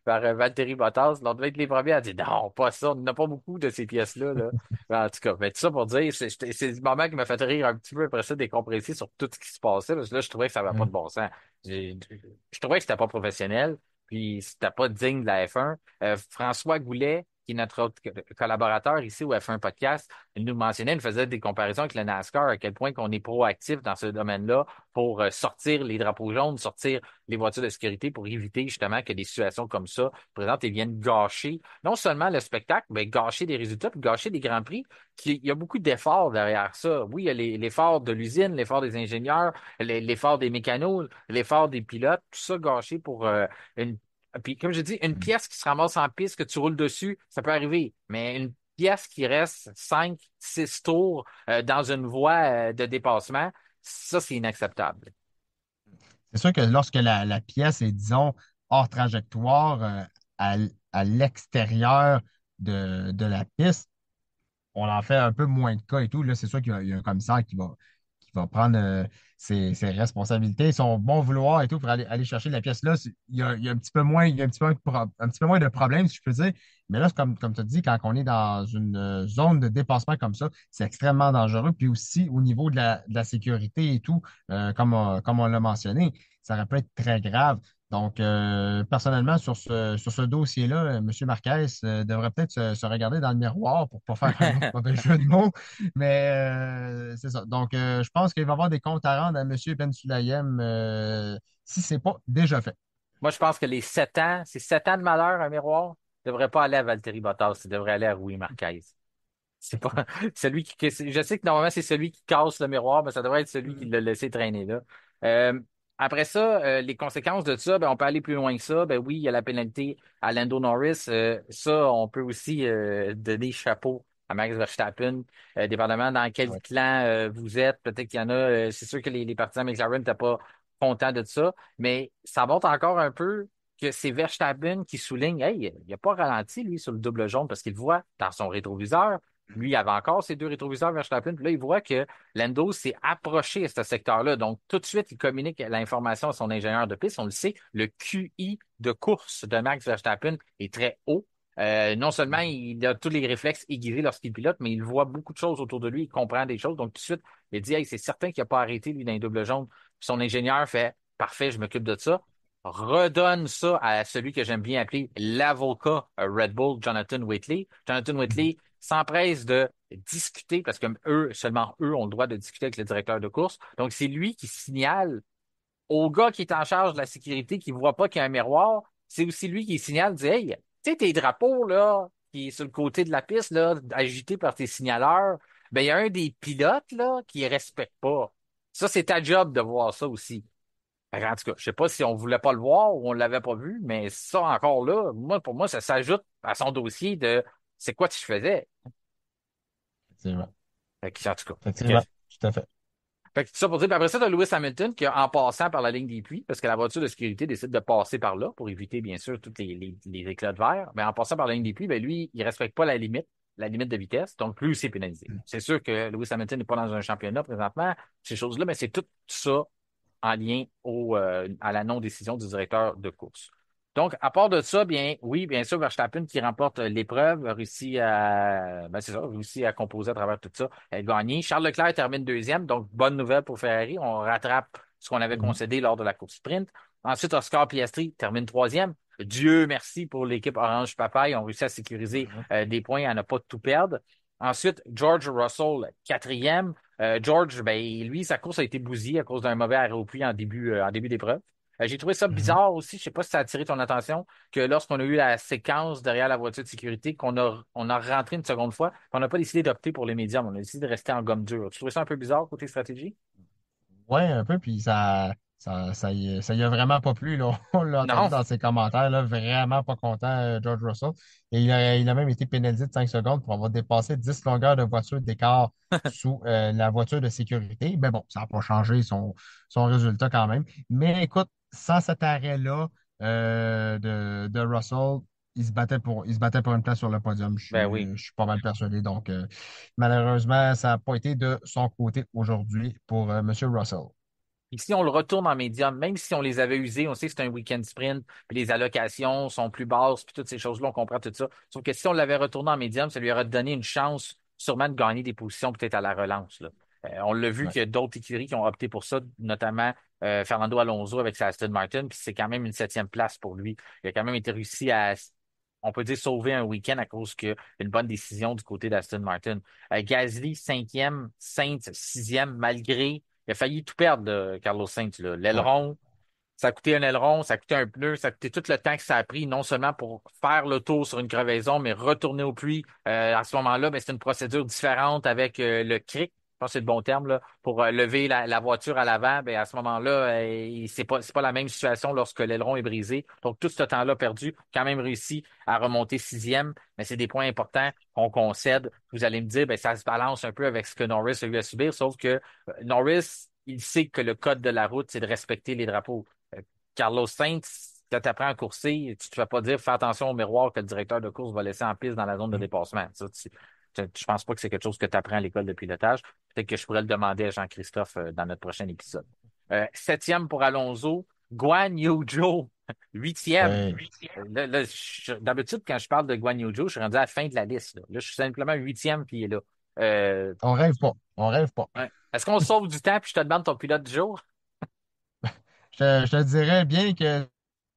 Valtteri Bottas, on devait être les premiers à dire non, pas ça, on n'a pas beaucoup de ces pièces-là, là. En tout cas, mais tout ça pour dire, c'est le moment qui m'a fait rire un petit peu après ça, décompresser sur tout ce qui se passait, parce que là, je trouvais que ça n'avait pas de bon sens. J'ai- je trouvais que c'était pas professionnel, puis c'était pas digne de la F1. François Goulet, qui est notre autre collaborateur ici au F1 Podcast, il nous mentionnait, il nous faisait des comparaisons avec le NASCAR, à quel point qu'on est proactif dans ce domaine-là pour sortir les drapeaux jaunes, sortir les voitures de sécurité pour éviter justement que des situations comme ça présentent et viennent gâcher non seulement le spectacle, mais gâcher des résultats, puis gâcher des grands prix. Il y a beaucoup d'efforts derrière ça. Oui, il y a l'effort de l'usine, l'effort des ingénieurs, l'effort des mécanos, l'effort des pilotes, tout ça gâché pour une. Puis, comme je dis, une pièce qui se ramasse en piste, que tu roules dessus, ça peut arriver. Mais une pièce qui reste 5, 6 tours dans une voie de dépassement, ça, c'est inacceptable. C'est sûr que lorsque la pièce est, disons, hors trajectoire, à, à l'extérieur de la piste, on en fait un peu moins de cas et tout. Là, c'est sûr qu'il y a un commissaire qui va prendre ses responsabilités, son bon vouloir et tout pour aller chercher la pièce là. Il y a un petit peu moins, il y a un petit peu moins de problèmes, si je peux dire. Mais là, c'est comme tu as dit, quand on est dans une zone de dépassement comme ça, c'est extrêmement dangereux. Puis aussi, au niveau de la sécurité et tout, comme on l'a mentionné, ça aurait pu être très grave. Donc, personnellement, sur ce dossier-là, M. Marquez devrait peut-être se regarder dans le miroir pour ne pas faire un autre mauvais jeu de mots. Mais c'est ça. Donc, je pense qu'il va y avoir des comptes à rendre à M. Ben Sulayem si ce n'est pas déjà fait. Moi, je pense que les 7 ans, c'est 7 ans de malheur, un miroir, ne devrait pas aller à Valtteri Bottas, il devrait aller à Rui Marquez. C'est pas celui je sais que normalement, c'est celui qui casse le miroir, mais ça devrait être celui qui l'a laissé traîner là. Euh, Après ça, les conséquences de ça, ben, on peut aller plus loin que ça. Ben oui, il y a la pénalité à Lando Norris. Ça, on peut aussi donner chapeau à Max Verstappen, dépendamment dans quel Oui. clan vous êtes. Peut-être qu'il y en a. C'est sûr que les partisans de McLaren n'étaient pas contents de ça, mais ça montre encore un peu que c'est Verstappen qui souligne, hey, il n'a pas ralenti, lui, sur le double jaune parce qu'il voit dans son rétroviseur. Lui, il avait encore ses deux rétroviseurs Verstappen. Puis là, il voit que Lando s'est approché à ce secteur-là. Donc, tout de suite, il communique l'information à son ingénieur de piste. On le sait, le QI de course de Max Verstappen est très haut. Non seulement il a tous les réflexes aiguisés lorsqu'il pilote, mais il voit beaucoup de choses autour de lui, il comprend des choses. Donc, tout de suite, il dit, hey, c'est certain qu'il n'a pas arrêté, lui, dans les double jaune. Puis son ingénieur fait, parfait, je m'occupe de ça. Redonne ça à celui que j'aime bien appeler l'avocat Red Bull, Jonathan Whitley. Jonathan Whitley s'empresse de discuter, parce que eux, seulement eux ont le droit de discuter avec le directeur de course. Donc, c'est lui qui signale au gars qui est en charge de la sécurité, qui voit pas qu'il y a un miroir. C'est aussi lui qui signale, dit, hey, tu sais, tes drapeaux, là, qui est sur le côté de la piste, là, agités par tes signaleurs, ben, il y a un des pilotes, là, qui les respecte pas. Ça, c'est ta job de voir ça aussi. Fait que, en tout cas, je sais pas si on voulait pas le voir ou on l'avait pas vu, mais ça encore là, moi, pour moi, ça s'ajoute à son dossier de c'est quoi que je faisais. Effectivement. Fait que, en tout cas. Effectivement. Tout à fait. Fait que tout ça pour dire, puis après ça, tu as Lewis Hamilton qui, en passant par la ligne des puits, parce que la voiture de sécurité décide de passer par là pour éviter, bien sûr, tous les éclats de verre, mais en passant par la ligne des puits, ben lui, il respecte pas la limite de vitesse, donc lui aussi est pénalisé. C'est sûr que Lewis Hamilton n'est pas dans un championnat présentement, ces choses-là, mais c'est tout ça en lien à la non-décision du directeur de course. Donc, à part de ça, bien, oui, bien sûr, Verstappen qui remporte l'épreuve, a réussi c'est ça, a réussi à composer à travers tout ça, a gagné. Charles Leclerc termine deuxième, donc bonne nouvelle pour Ferrari. On rattrape ce qu'on avait Mhm. concédé lors de la course sprint. Ensuite, Oscar Piastri termine troisième. Dieu merci pour l'équipe Orange Papaye. Ils ont réussi à sécuriser des points à ne pas tout perdre. Ensuite, George Russell, quatrième. George, ben, lui, sa course a été bousillée à cause d'un mauvais arrêt au puits en début d'épreuve. J'ai trouvé ça Mhm. bizarre aussi, je sais pas si ça a attiré ton attention, que lorsqu'on a eu la séquence derrière la voiture de sécurité, qu'on a rentré une seconde fois, on n'a pas décidé d'opter pour les médiums, on a décidé de rester en gomme dure. Tu trouvais ça un peu bizarre côté stratégie? Ouais, un peu, puis ça y a vraiment pas plu, là. On l'a entendu Non. dans ses commentaires, là, vraiment pas content, George Russell. Et il a même été pénalisé de 5 secondes pour avoir dépassé 10 longueurs de voiture d'écart sous la voiture de sécurité. Mais bon, ça n'a pas changé son résultat quand même. Mais écoute, sans cet arrêt-là, de Russell, il se battait pour une place sur le podium. Ben oui. Je suis pas mal persuadé. Donc, malheureusement, ça n'a pas été de son côté aujourd'hui pour M. Russell. Puis si on le retourne en médium, même si on les avait usés, on sait que c'est un week-end sprint, puis les allocations sont plus basses, puis toutes ces choses-là, on comprend tout ça. Sauf que si on l'avait retourné en médium, ça lui aurait donné une chance sûrement de gagner des positions peut-être à la relance, là. On l'a vu Ouais, qu'il y a d'autres écuries qui ont opté pour ça, notamment Fernando Alonso avec sa Aston Martin, puis c'est quand même une septième place pour lui. Il a quand même été réussi à, on peut dire, sauver un week-end à cause qu'il y a une bonne décision du côté d'Aston Martin. Gasly, cinquième, Sainz, sixième, malgré il a failli tout perdre, Carlos Sainz, là. ouais. L'aileron, ça a coûté un aileron, ça a coûté un pneu, ça a coûté tout le temps que ça a pris, non seulement pour faire le tour sur une crevaison, mais retourner au puits. À ce moment-là, ben, c'est une procédure différente avec le cric, je pense que c'est le bon terme, là, pour lever la voiture à l'avant. Ben, à ce moment-là, c'est pas la même situation lorsque l'aileron est brisé. Donc, tout ce temps-là perdu, quand même réussi à remonter sixième, mais c'est des points importants qu'on concède. Vous allez me dire, ben, ça se balance un peu avec ce que Norris a eu à subir, sauf que Norris, il sait que le code de la route, c'est de respecter les drapeaux. Carlos Sainz, quand tu apprends à courser, tu te fais pas dire fais attention au miroir que le directeur de course va laisser en piste dans la zone de Mm. dépassement. Ça, je pense pas que c'est quelque chose que tu apprends à l'école de pilotage. Peut-être que je pourrais le demander à Jean-Christophe dans notre prochain épisode. Septième pour Alonso, Guan Yu Zhou, huitième. Ouais. Là, d'habitude, quand je parle de Guan Yu Zhou, je suis rendu à la fin de la liste. Là, je suis simplement huitième, puis il est là. Euh, On rêve pas. On rêve pas. ouais. Est-ce qu'on sauve du temps, puis je te demande ton pilote du jour? Je te dirais bien que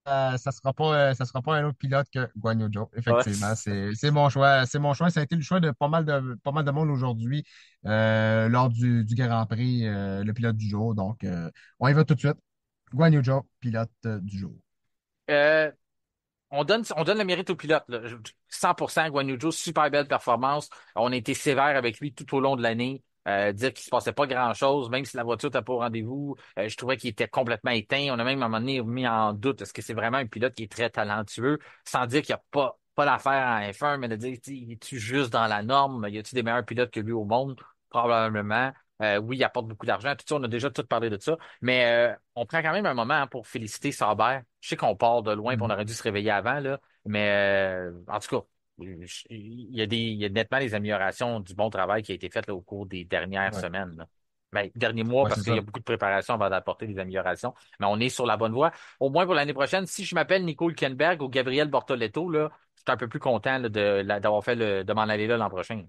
ça sera pas un autre pilote que Guan Yu Zhou. Ouais. Effectivement, c'est mon choix. C'est mon choix. Ça a été le choix de pas mal de monde aujourd'hui lors du Grand Prix, le pilote du jour. Donc, on y va tout de suite. Guan Yu Zhou, pilote du jour. Euh, on donne le mérite au pilote, là. 100% Guan Yu Zhou, super belle performance. On a été sévère avec lui tout au long de l'année. Dire qu'il se passait pas grand-chose, même si la voiture n'était pas au rendez-vous. Je trouvais qu'il était complètement éteint. On a même à un moment donné mis en doute est-ce que c'est vraiment un pilote qui est très talentueux, sans dire qu'il n'y a pas d'affaire en F1, mais de dire, tu sais, es-tu juste dans la norme? Y a-tu des meilleurs pilotes que lui au monde? Probablement. Oui, il apporte beaucoup d'argent. Tout ça, on a déjà tout parlé de ça. Mais on prend quand même un moment hein, pour féliciter Sauber. Je sais qu'on part de loin et on Mhm. aurait dû se réveiller avant, là. Mais en tout cas, il y a nettement des améliorations du bon travail qui a été fait là, au cours des dernières Ouais, semaines. Là. Ben, derniers mois, ouais, parce c'est qu'il y ça. a beaucoup de préparation avant d'apporter des améliorations. Mais on est sur la bonne voie. Au moins pour l'année prochaine, si je m'appelle Nico Hülkenberg ou Gabriel Bortoleto, là, je suis un peu plus content là, d'avoir fait de m'en aller là l'an prochain.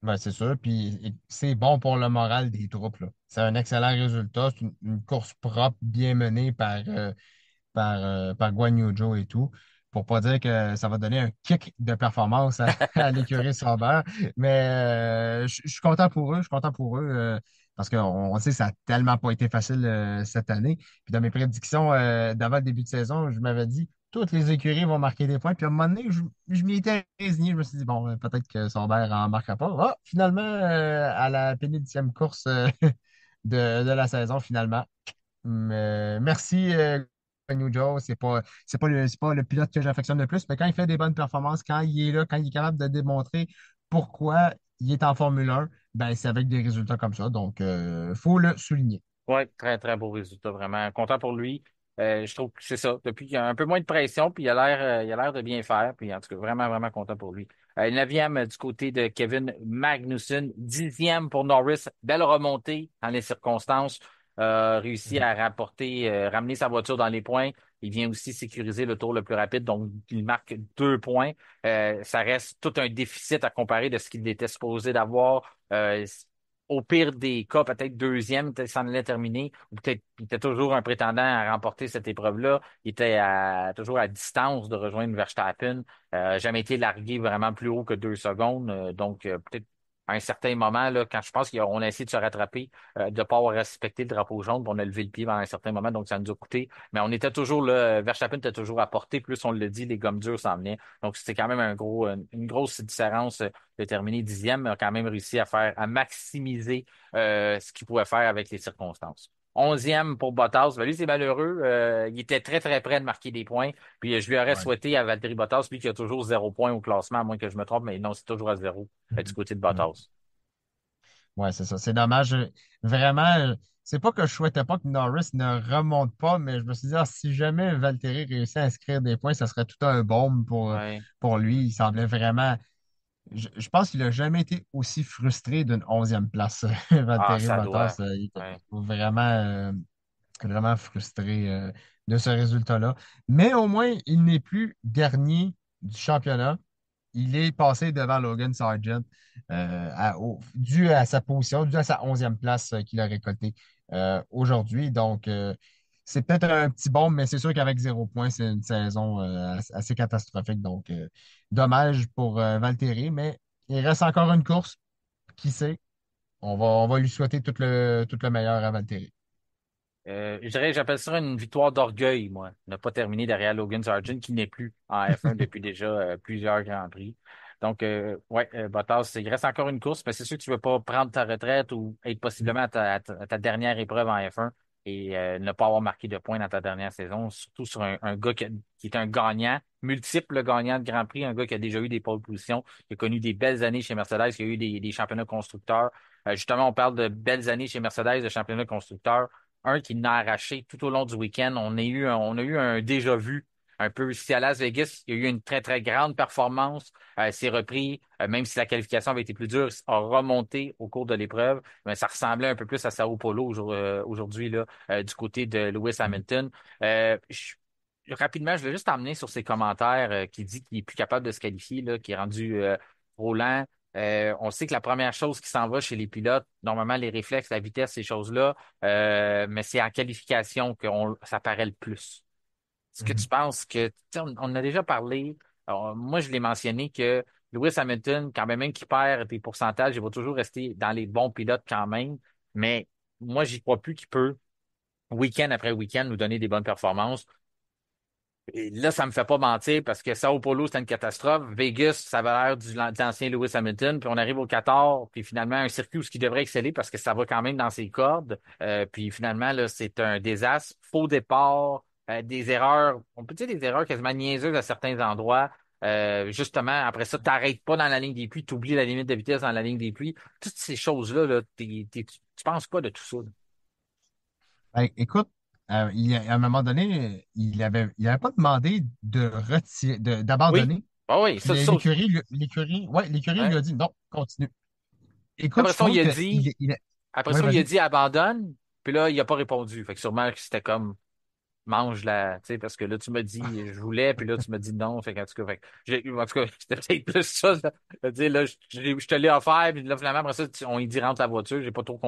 Ouais, c'est sûr. Puis c'est bon pour le moral des troupes, là. C'est un excellent résultat. C'est une course propre, bien menée par Guan Yu Zhou et tout. Pour pas dire que ça va donner un kick de performance à l'écurie Sauber. Mais je suis content pour eux. Je suis content pour eux parce qu'on sait que ça n'a tellement pas été facile cette année. Puis dans mes prédictions d'avant le début de saison, je m'avais dit toutes les écuries vont marquer des points. Puis à un moment donné, je m'y étais résigné. Je me suis dit, bon, peut-être que Sauber en marquera pas. Ah, finalement, à la pénultième course de la saison, finalement. Merci, New Joe. C'est pas le pilote que j'affectionne le plus, mais quand il fait des bonnes performances, quand il est là, quand il est capable de démontrer pourquoi il est en Formule 1, ben, c'est avec des résultats comme ça. Donc, faut le souligner. Oui, très, très beau résultat, vraiment. Content pour lui. Je trouve que c'est ça. Depuis qu'il y a un peu moins de pression, puis il a l'air de bien faire. Puis en tout cas, vraiment, vraiment content pour lui. Neuvième du côté de Kevin Magnussen. Dixième pour Norris. Belle remontée dans les circonstances. Réussi Mhm. à ramener sa voiture dans les points. Il vient aussi sécuriser le tour le plus rapide, donc il marque 2 points. Ça reste tout un déficit à comparer de ce qu'il était supposé d'avoir. Au pire des cas, peut-être deuxième, peut-être s'en allait terminer, ou peut-être il était toujours un prétendant à remporter cette épreuve-là. Il était toujours à distance de rejoindre Verstappen. Jamais été largué vraiment plus haut que 2 secondes. Donc, peut-être à un certain moment, là, quand je pense qu'on a essayé de se rattraper, de ne pas avoir respecté le drapeau jaune, puis on a levé le pied pendant un certain moment, donc ça nous a coûté. Mais on était toujours là, Verstappen était toujours à portée, plus on le dit, les gommes dures s'en venaient. Donc, c'était quand même une grosse différence de terminer dixième, mais a quand même réussi à maximiser ce qu'il pouvait faire avec les circonstances. Onzième pour Bottas. Ben, lui, c'est malheureux. Il était très, très près de marquer des points. Puis je lui aurais Ouais. souhaité à Valtteri Bottas, lui qui a toujours 0 point au classement, à moins que je me trompe, mais non, c'est toujours à zéro du Mhm. côté de Mhm. Bottas. Ouais, c'est ça. C'est dommage. Vraiment, c'est pas que je souhaitais pas que Norris ne remonte pas, mais je me suis dit, ah, si jamais Valtteri réussit à inscrire des points, ça serait tout un baume Ouais. pour lui. Il semblait vraiment. Je pense qu'il n'a jamais été aussi frustré d'une 11e place, Ah, Valtteri ça Bottas. doit. Il était Ouais. vraiment frustré de ce résultat-là. Mais au moins, il n'est plus dernier du championnat. Il est passé devant Logan Sargent dû à sa position, dû à sa 11e place qu'il a récoltée aujourd'hui. Donc, c'est peut-être un petit bombe, mais c'est sûr qu'avec 0 points, c'est une saison assez catastrophique. Donc, dommage pour Valtteri, mais il reste encore une course. Qui sait? On va lui souhaiter tout le meilleur à Valtteri. Je dirais, j'appelle ça une victoire d'orgueil, moi. Ne pas terminer derrière Logan Sargent, qui n'est plus en F1 depuis déjà plusieurs Grands Prix. Donc, ouais, Bottas, il reste encore une course, mais c'est sûr que tu ne veux pas prendre ta retraite ou être possiblement à ta dernière épreuve en F1 et ne pas avoir marqué de points dans ta dernière saison, surtout sur un gars qui est un gagnant, multiple gagnant de Grand Prix, un gars qui a déjà eu des pole positions, qui a connu des belles années chez Mercedes, qui a eu des championnats constructeurs. Justement, on parle de belles années chez Mercedes, de championnats constructeurs un qui n'a arraché tout au long du week-end. On a eu un déjà-vu un peu ici à Las Vegas. Il y a eu une très, très grande performance. C'est repris, même si la qualification avait été plus dure, a remonté au cours de l'épreuve. Mais ça ressemblait un peu plus à Sao Paulo aujourd'hui, là, du côté de Lewis Hamilton. Rapidement, je vais juste t'emmener sur ses commentaires qui dit qu'il est plus capable de se qualifier, là, qui est rendu trop lent. On sait que la première chose qui s'en va chez les pilotes, normalement les réflexes, la vitesse, ces choses-là, mais c'est en qualification que ça paraît le plus. Est-ce que tu Mhm. penses que, tu sais, on en a déjà parlé, alors, moi je l'ai mentionné que Lewis Hamilton, quand même qu'il perd des pourcentages, il va toujours rester dans les bons pilotes quand même, mais moi j'y crois plus qu'il peut, week-end après week-end, nous donner des bonnes performances. Et là, ça me fait pas mentir parce que Sao Paulo, c'était une catastrophe. Vegas, ça avait l'air de l'ancien Lewis Hamilton. Puis on arrive au Qatar, puis finalement, un circuit où ce qui devrait exceller parce que ça va quand même dans ses cordes. Puis finalement, là, c'est un désastre. Faux départ, des erreurs, on peut dire des erreurs quasiment niaiseuses à certains endroits. Justement, après ça, t'arrêtes pas dans la ligne des pluies, t'oublies la limite de vitesse dans la ligne des pluies. Toutes ces choses-là, là, tu penses quoi de tout ça, là? Ben, écoute, à un moment donné, il avait pas demandé Oui. d'abandonner. Ah oui, Puis ça, l'écurie lui ouais. a dit non, continue. Écoute, Après je ça, trouve il a que dit, Après ouais, ça, il a vas-y. dit abandonne, puis là, il a pas répondu. Fait que sûrement que c'était comme mange la, tu sais, parce que là, tu m'as dit je voulais, puis là, tu m'as dit non. Fait qu'en tout cas, en tout cas, c'était peut-être plus ça, là. Dire, là, je te l'ai offert, puis là, finalement, après ça, on y dit rentre la voiture. J'ai pas trop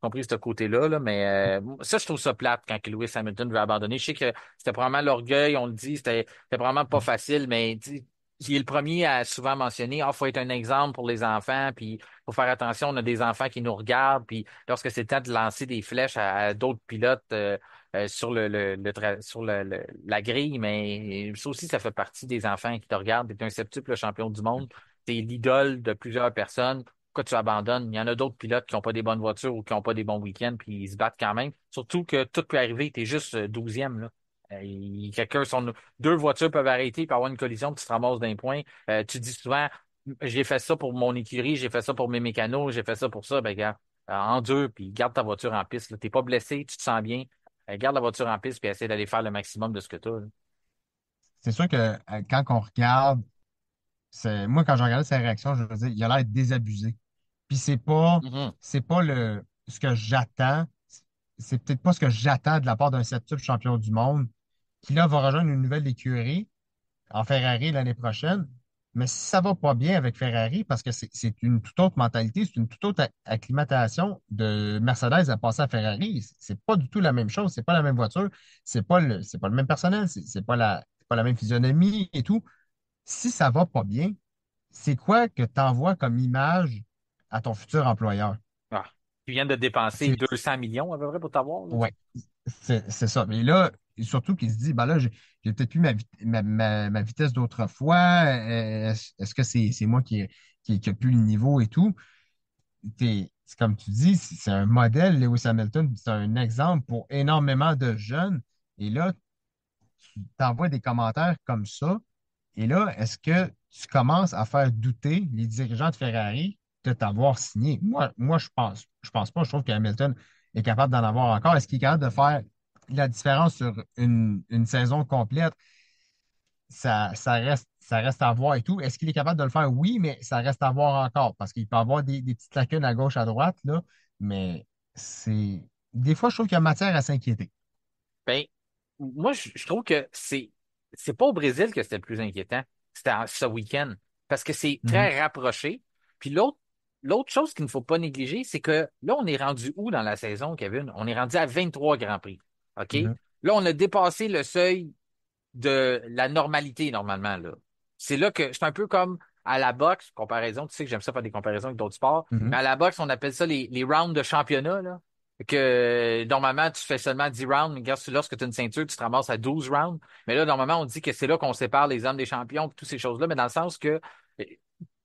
compris ce côté-là, là, mais ça, je trouve ça plate quand que Lewis Hamilton veut abandonner. Je sais que c'était probablement l'orgueil, on le dit, c'était probablement pas facile, mais tu sais, il est le premier à souvent mentionner, faut être un exemple pour les enfants, puis faut faire attention, on a des enfants qui nous regardent, puis lorsque c'est le temps de lancer des flèches à d'autres pilotes sur la grille, mais ça aussi, ça fait partie des enfants qui te regardent. Tu es un septuple champion du monde, tu es l'idole de plusieurs personnes. Pourquoi tu abandonnes? Il y en a d'autres pilotes qui n'ont pas des bonnes voitures ou qui n'ont pas des bons week-ends, puis ils se battent quand même. Surtout que tout peut arriver, tu es juste 12e, là. Deux voitures peuvent arrêter, puis avoir une collision, puis tu te ramasses d'un point. Tu dis souvent, j'ai fait ça pour mon écurie, j'ai fait ça pour mes mécanos, j'ai fait ça pour ça. Ben, gars, endure, puis garde ta voiture en piste. Tu n'es pas blessé, tu te sens bien. Garde la voiture en piste, puis essaie d'aller faire le maximum de ce que tu as. C'est sûr que quand on regarde, moi, quand je regardais sa réaction, je veux dire, il a l'air désabusé. Puis c'est pas ce que j'attends. C'est peut-être pas ce que j'attends de la part d'un septuple champion du monde qui là va rejoindre une nouvelle écurie en Ferrari l'année prochaine. Mais si ça va pas bien avec Ferrari, parce que c'est une toute autre mentalité, c'est une toute autre acclimatation de Mercedes à passer à Ferrari. C'est pas du tout la même chose, c'est pas la même voiture, c'est pas le même personnel, c'est pas la même physionomie et tout. Si ça va pas bien, c'est quoi que tu envoies comme image à ton futur employeur? Ah. Tu viens de dépenser C'est, 200 millions à peu près pour t'avoir, là, tu sais. ouais, c'est ça. Mais là, surtout qu'il se dit, ben là, j'ai peut-être plus ma vitesse d'autrefois. Est-ce que c'est moi qui a plus le niveau et tout? C'est comme tu dis, c'est un modèle, Lewis Hamilton, c'est un exemple pour énormément de jeunes. Et là, tu t'envoies des commentaires comme ça. Et là, est-ce que tu commences à faire douter les dirigeants de Ferrari de t'avoir signé? Moi, je pense pas. Je trouve que Hamilton est capable d'en avoir encore. Est-ce qu'il est capable de faire la différence sur une saison complète? Ça reste à voir et tout. Est-ce qu'il est capable de le faire? Oui, mais ça reste à voir encore parce qu'il peut avoir des petites lacunes à gauche, à droite, là, mais c'est. Des fois, je trouve qu'il y a matière à s'inquiéter. Ben, moi, je trouve que c'est pas au Brésil que c'était le plus inquiétant. C'était ce week-end. Parce que c'est Mhm, très rapproché. Puis l'autre chose qu'il ne faut pas négliger, c'est que là, on est rendu où dans la saison, Kevin? On est rendu à 23 Grands Prix. OK? mhm, Là, on a dépassé le seuil de la normalité, normalement, là. C'est là que c'est un peu comme à la boxe, comparaison. Tu sais que j'aime ça faire des comparaisons avec d'autres sports. mhm, Mais à la boxe, on appelle ça les rounds de championnat, là. Que normalement, tu fais seulement 10 rounds, mais regarde, lorsque tu as une ceinture, tu te ramasses à 12 rounds. Mais là, normalement, on dit que c'est là qu'on sépare les hommes des champions et toutes ces choses-là, mais dans le sens que euh,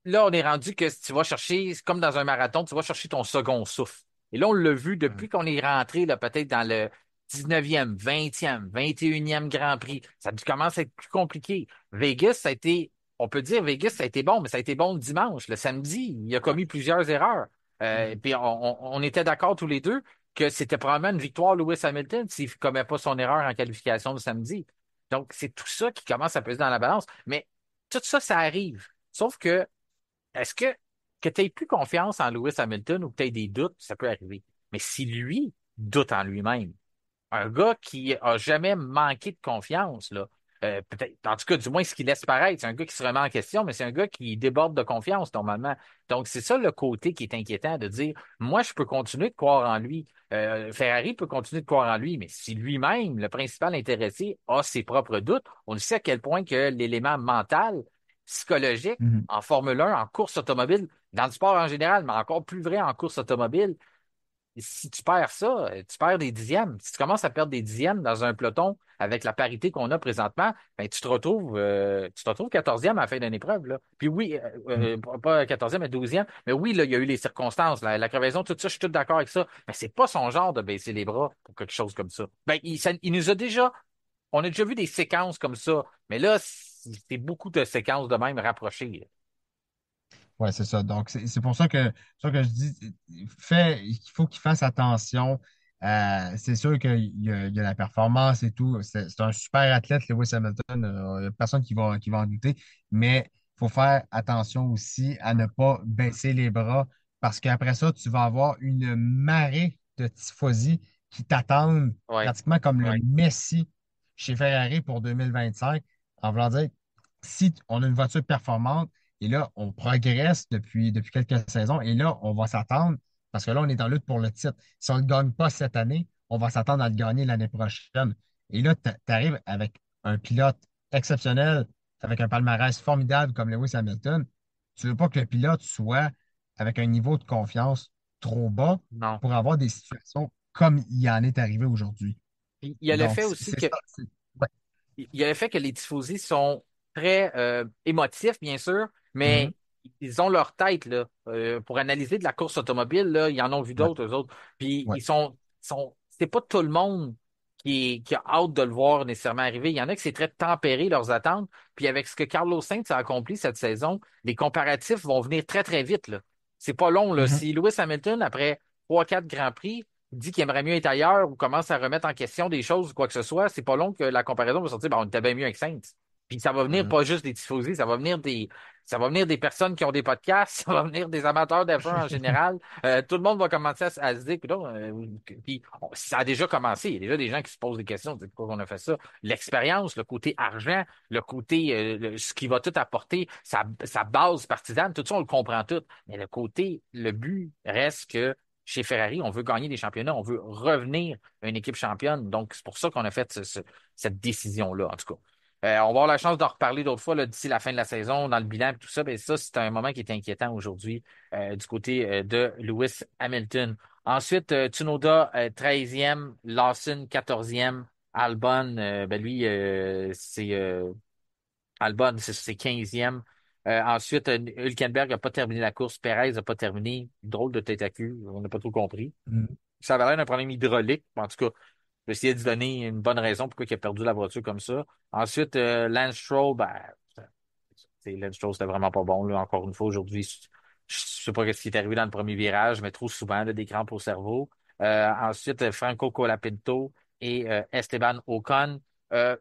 là, on est rendu que si tu vas chercher, c'est comme dans un marathon, tu vas chercher ton second souffle. Et là, on l'a vu mhm, depuis qu'on est rentré, là, peut-être dans le 19e, 20e, 21e Grand Prix. Ça commence à être plus compliqué. Vegas, ça a été, on peut dire Vegas, ça a été bon, mais ça a été bon le dimanche. Le samedi, il a commis plusieurs erreurs. mhm, Puis on était d'accord tous les deux que c'était probablement une victoire Lewis Hamilton s'il ne commet pas son erreur en qualification le samedi. Donc, c'est tout ça qui commence à peser dans la balance. Mais tout ça, ça arrive. Sauf que, est-ce que tu aies plus confiance en Lewis Hamilton ou que tu aies des doutes, ça peut arriver. Mais si lui doute en lui-même, un gars qui a jamais manqué de confiance, là. Peut-être, en tout cas, du moins, ce qu'il laisse paraître, c'est un gars qui se remet en question, mais c'est un gars qui déborde de confiance normalement. Donc, c'est ça le côté qui est inquiétant de dire, moi, je peux continuer de croire en lui. Ferrari peut continuer de croire en lui, mais si lui-même, le principal intéressé, a ses propres doutes, on le sait à quel point que l'élément mental, psychologique, mhm. en Formule 1, en course automobile, dans le sport en général, mais encore plus vrai en course automobile, si tu perds ça, tu perds des dixièmes. Si tu commences à perdre des dixièmes dans un peloton avec la parité qu'on a présentement, ben, tu te retrouves 14e à la fin d'une épreuve, là. Puis oui, Mhm. pas 14e, mais 12e. Mais oui, là, il y a eu les circonstances, la crevaison, tout ça, je suis tout d'accord avec ça. Mais c'est pas son genre de baisser les bras pour quelque chose comme ça. Ben, il nous a déjà, on a déjà vu des séquences comme ça. Mais là, c'est beaucoup de séquences de même rapprochées. Ouais, c'est ça. Donc, c'est pour ça que je dis, il faut qu'il fasse attention. C'est sûr il y a la performance et tout. C'est un super athlète, Lewis Hamilton. Il n'y a personne qui va en douter. Mais il faut faire attention aussi à ne pas baisser les bras parce qu'après ça, tu vas avoir une marée de tifosi qui t'attendent Ouais. pratiquement comme le Messi chez Ferrari pour 2025. En voulant dire, si on a une voiture performante, et là, on progresse depuis quelques saisons. Et là, on va s'attendre, parce que là, on est en lutte pour le titre. Si on ne le gagne pas cette année, on va s'attendre à le gagner l'année prochaine. Et là, tu arrives avec un pilote exceptionnel, avec un palmarès formidable comme Lewis Hamilton. Tu ne veux pas que le pilote soit avec un niveau de confiance trop bas Non. pour avoir des situations comme il y en est arrivé aujourd'hui. Puis, il y a le Donc, fait aussi c'est que ça. Ouais. il y a le fait que les tifosi sont très émotifs, bien sûr, Mhm. mais ils ont leur tête là, pour analyser de la course automobile. Là, ils en ont vu Ouais. d'autres, eux autres. Puis Ouais. c'est pas tout le monde qui a hâte de le voir nécessairement arriver. Il y en a qui c'est très tempéré leurs attentes. Puis avec ce que Carlos Sainz a accompli cette saison, les comparatifs vont venir très, très vite, là. C'est pas long, là. Mhm. Si Lewis Hamilton, après 3, 4 Grands Prix, dit qu'il aimerait mieux être ailleurs ou commence à remettre en question des choses ou quoi que ce soit, c'est pas long que la comparaison va sortir, ben, on était bien mieux avec Saints. Puis ça va venir Mhm. pas juste des tifosi, ça va venir des personnes qui ont des podcasts, ça va venir des amateurs d'F1 en général. Tout le monde va commencer à se dire, ça a déjà commencé. Il y a déjà des gens qui se posent des questions, pourquoi on a fait ça? L'expérience, le côté argent, le côté, ce qui va tout apporter, sa base partisane, tout ça, on le comprend tout. Mais le côté, le but reste que chez Ferrari, on veut gagner des championnats, on veut revenir à une équipe championne. Donc, c'est pour ça qu'on a fait cette décision-là, en tout cas. On va avoir la chance d'en reparler d'autres fois là, d'ici la fin de la saison, dans le bilan et tout ça. Ben, ça, c'est un moment qui est inquiétant aujourd'hui du côté de Lewis Hamilton. Ensuite, Tsunoda, 13e, Lawson, 14e, Albon, ben lui, Albon, c'est 15e. Ensuite, Hülkenberg n'a pas terminé la course. Perez n'a pas terminé. Drôle de tête à queue. On n'a pas trop compris. Mhm. Ça avait l'air d'un problème hydraulique. En tout cas, je vais essayer de donner une bonne raison pourquoi il a perdu la voiture comme ça. Ensuite, Lance Stroll, Lance Stroll, c'était vraiment pas bon. Là. Encore une fois, aujourd'hui, je sais pas ce qui est arrivé dans le premier virage, mais trop souvent, là, des crampes au cerveau. Ensuite, Franco Colapinto et Esteban Ocon. Euh,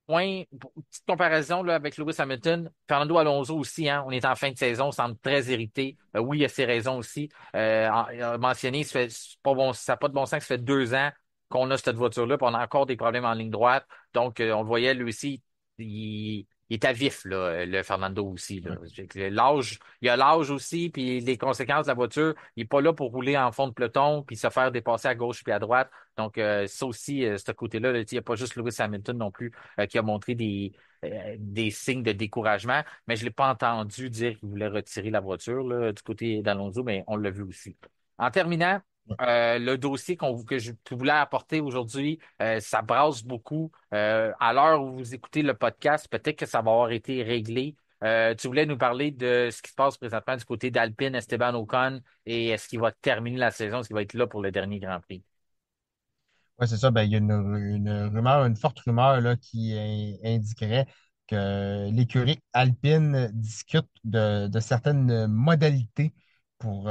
Petite comparaison là, avec Lewis Hamilton, Fernando Alonso aussi, hein, on est en fin de saison, on semble très irrité. Oui, il a ses raisons aussi. Il a mentionné, c'est pas bon, ça n'a pas de bon sens que ça fait 2 ans qu'on a cette voiture-là, puis on a encore des problèmes en ligne droite. Donc, on le voyait, lui aussi, il est à vif, là, le Fernando aussi. Là. Ouais. Fait que l'âge, il a l'âge aussi, puis les conséquences de la voiture, il est pas là pour rouler en fond de peloton, puis se faire dépasser à gauche puis à droite. Donc, ça aussi, ce côté-là, là, il n'y a pas juste Lewis Hamilton non plus qui a montré des signes de découragement, mais je l'ai pas entendu dire qu'il voulait retirer la voiture là, du côté d'Alonso, mais on l'a vu aussi. En terminant, le dossier que je voulais apporter aujourd'hui, ça brasse beaucoup. À l'heure où vous écoutez le podcast, peut-être que ça va avoir été réglé. Tu voulais nous parler de ce qui se passe présentement du côté d'Alpine, Esteban Ocon, et est-ce qu'il va terminer la saison, est-ce qu'il va être là pour le dernier Grand Prix? Oui, c'est ça. Ben, il y a une rumeur, une forte rumeur là, qui indiquerait que l'écurie Alpine discute de certaines modalités pour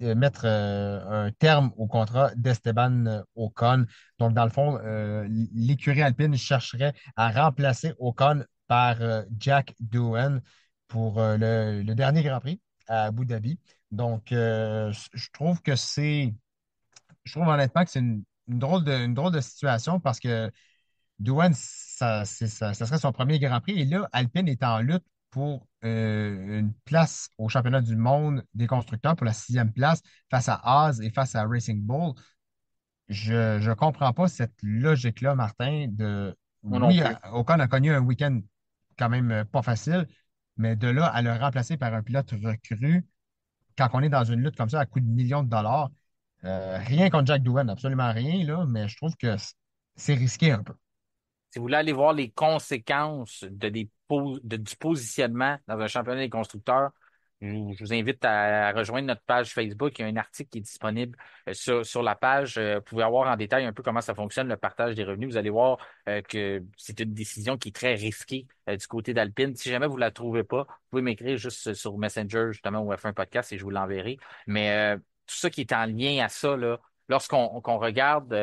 mettre un terme au contrat d'Esteban Ocon. Donc, dans le fond, l'écurie Alpine chercherait à remplacer Ocon par Jack Doohan pour le dernier Grand Prix à Abu Dhabi. Donc, je trouve honnêtement que c'est une drôle de situation parce que Douane, ça serait son premier Grand Prix. Et là, Alpine est en lutte pour une place au championnat du monde des constructeurs pour la sixième place face à Haas et face à Racing Bull. Je ne comprends pas cette logique-là, Martin, de Moi non oui, plus. Ocon a connu un week-end quand même pas facile, mais de là à le remplacer par un pilote recru quand on est dans une lutte comme ça à coût de millions de dollars, rien contre Jack Doohan, absolument rien, là, mais je trouve que c'est risqué un peu. Si vous voulez aller voir les conséquences du positionnement dans un championnat des constructeurs, je vous invite à rejoindre notre page Facebook. Il y a un article qui est disponible sur la page. Vous pouvez voir en détail un peu comment ça fonctionne, le partage des revenus. Vous allez voir que c'est une décision qui est très risquée du côté d'Alpine. Si jamais vous la trouvez pas, vous pouvez m'écrire juste sur Messenger, justement, ou F1 Podcast et je vous l'enverrai. Mais tout ça qui est en lien à ça, là, qu'on regarde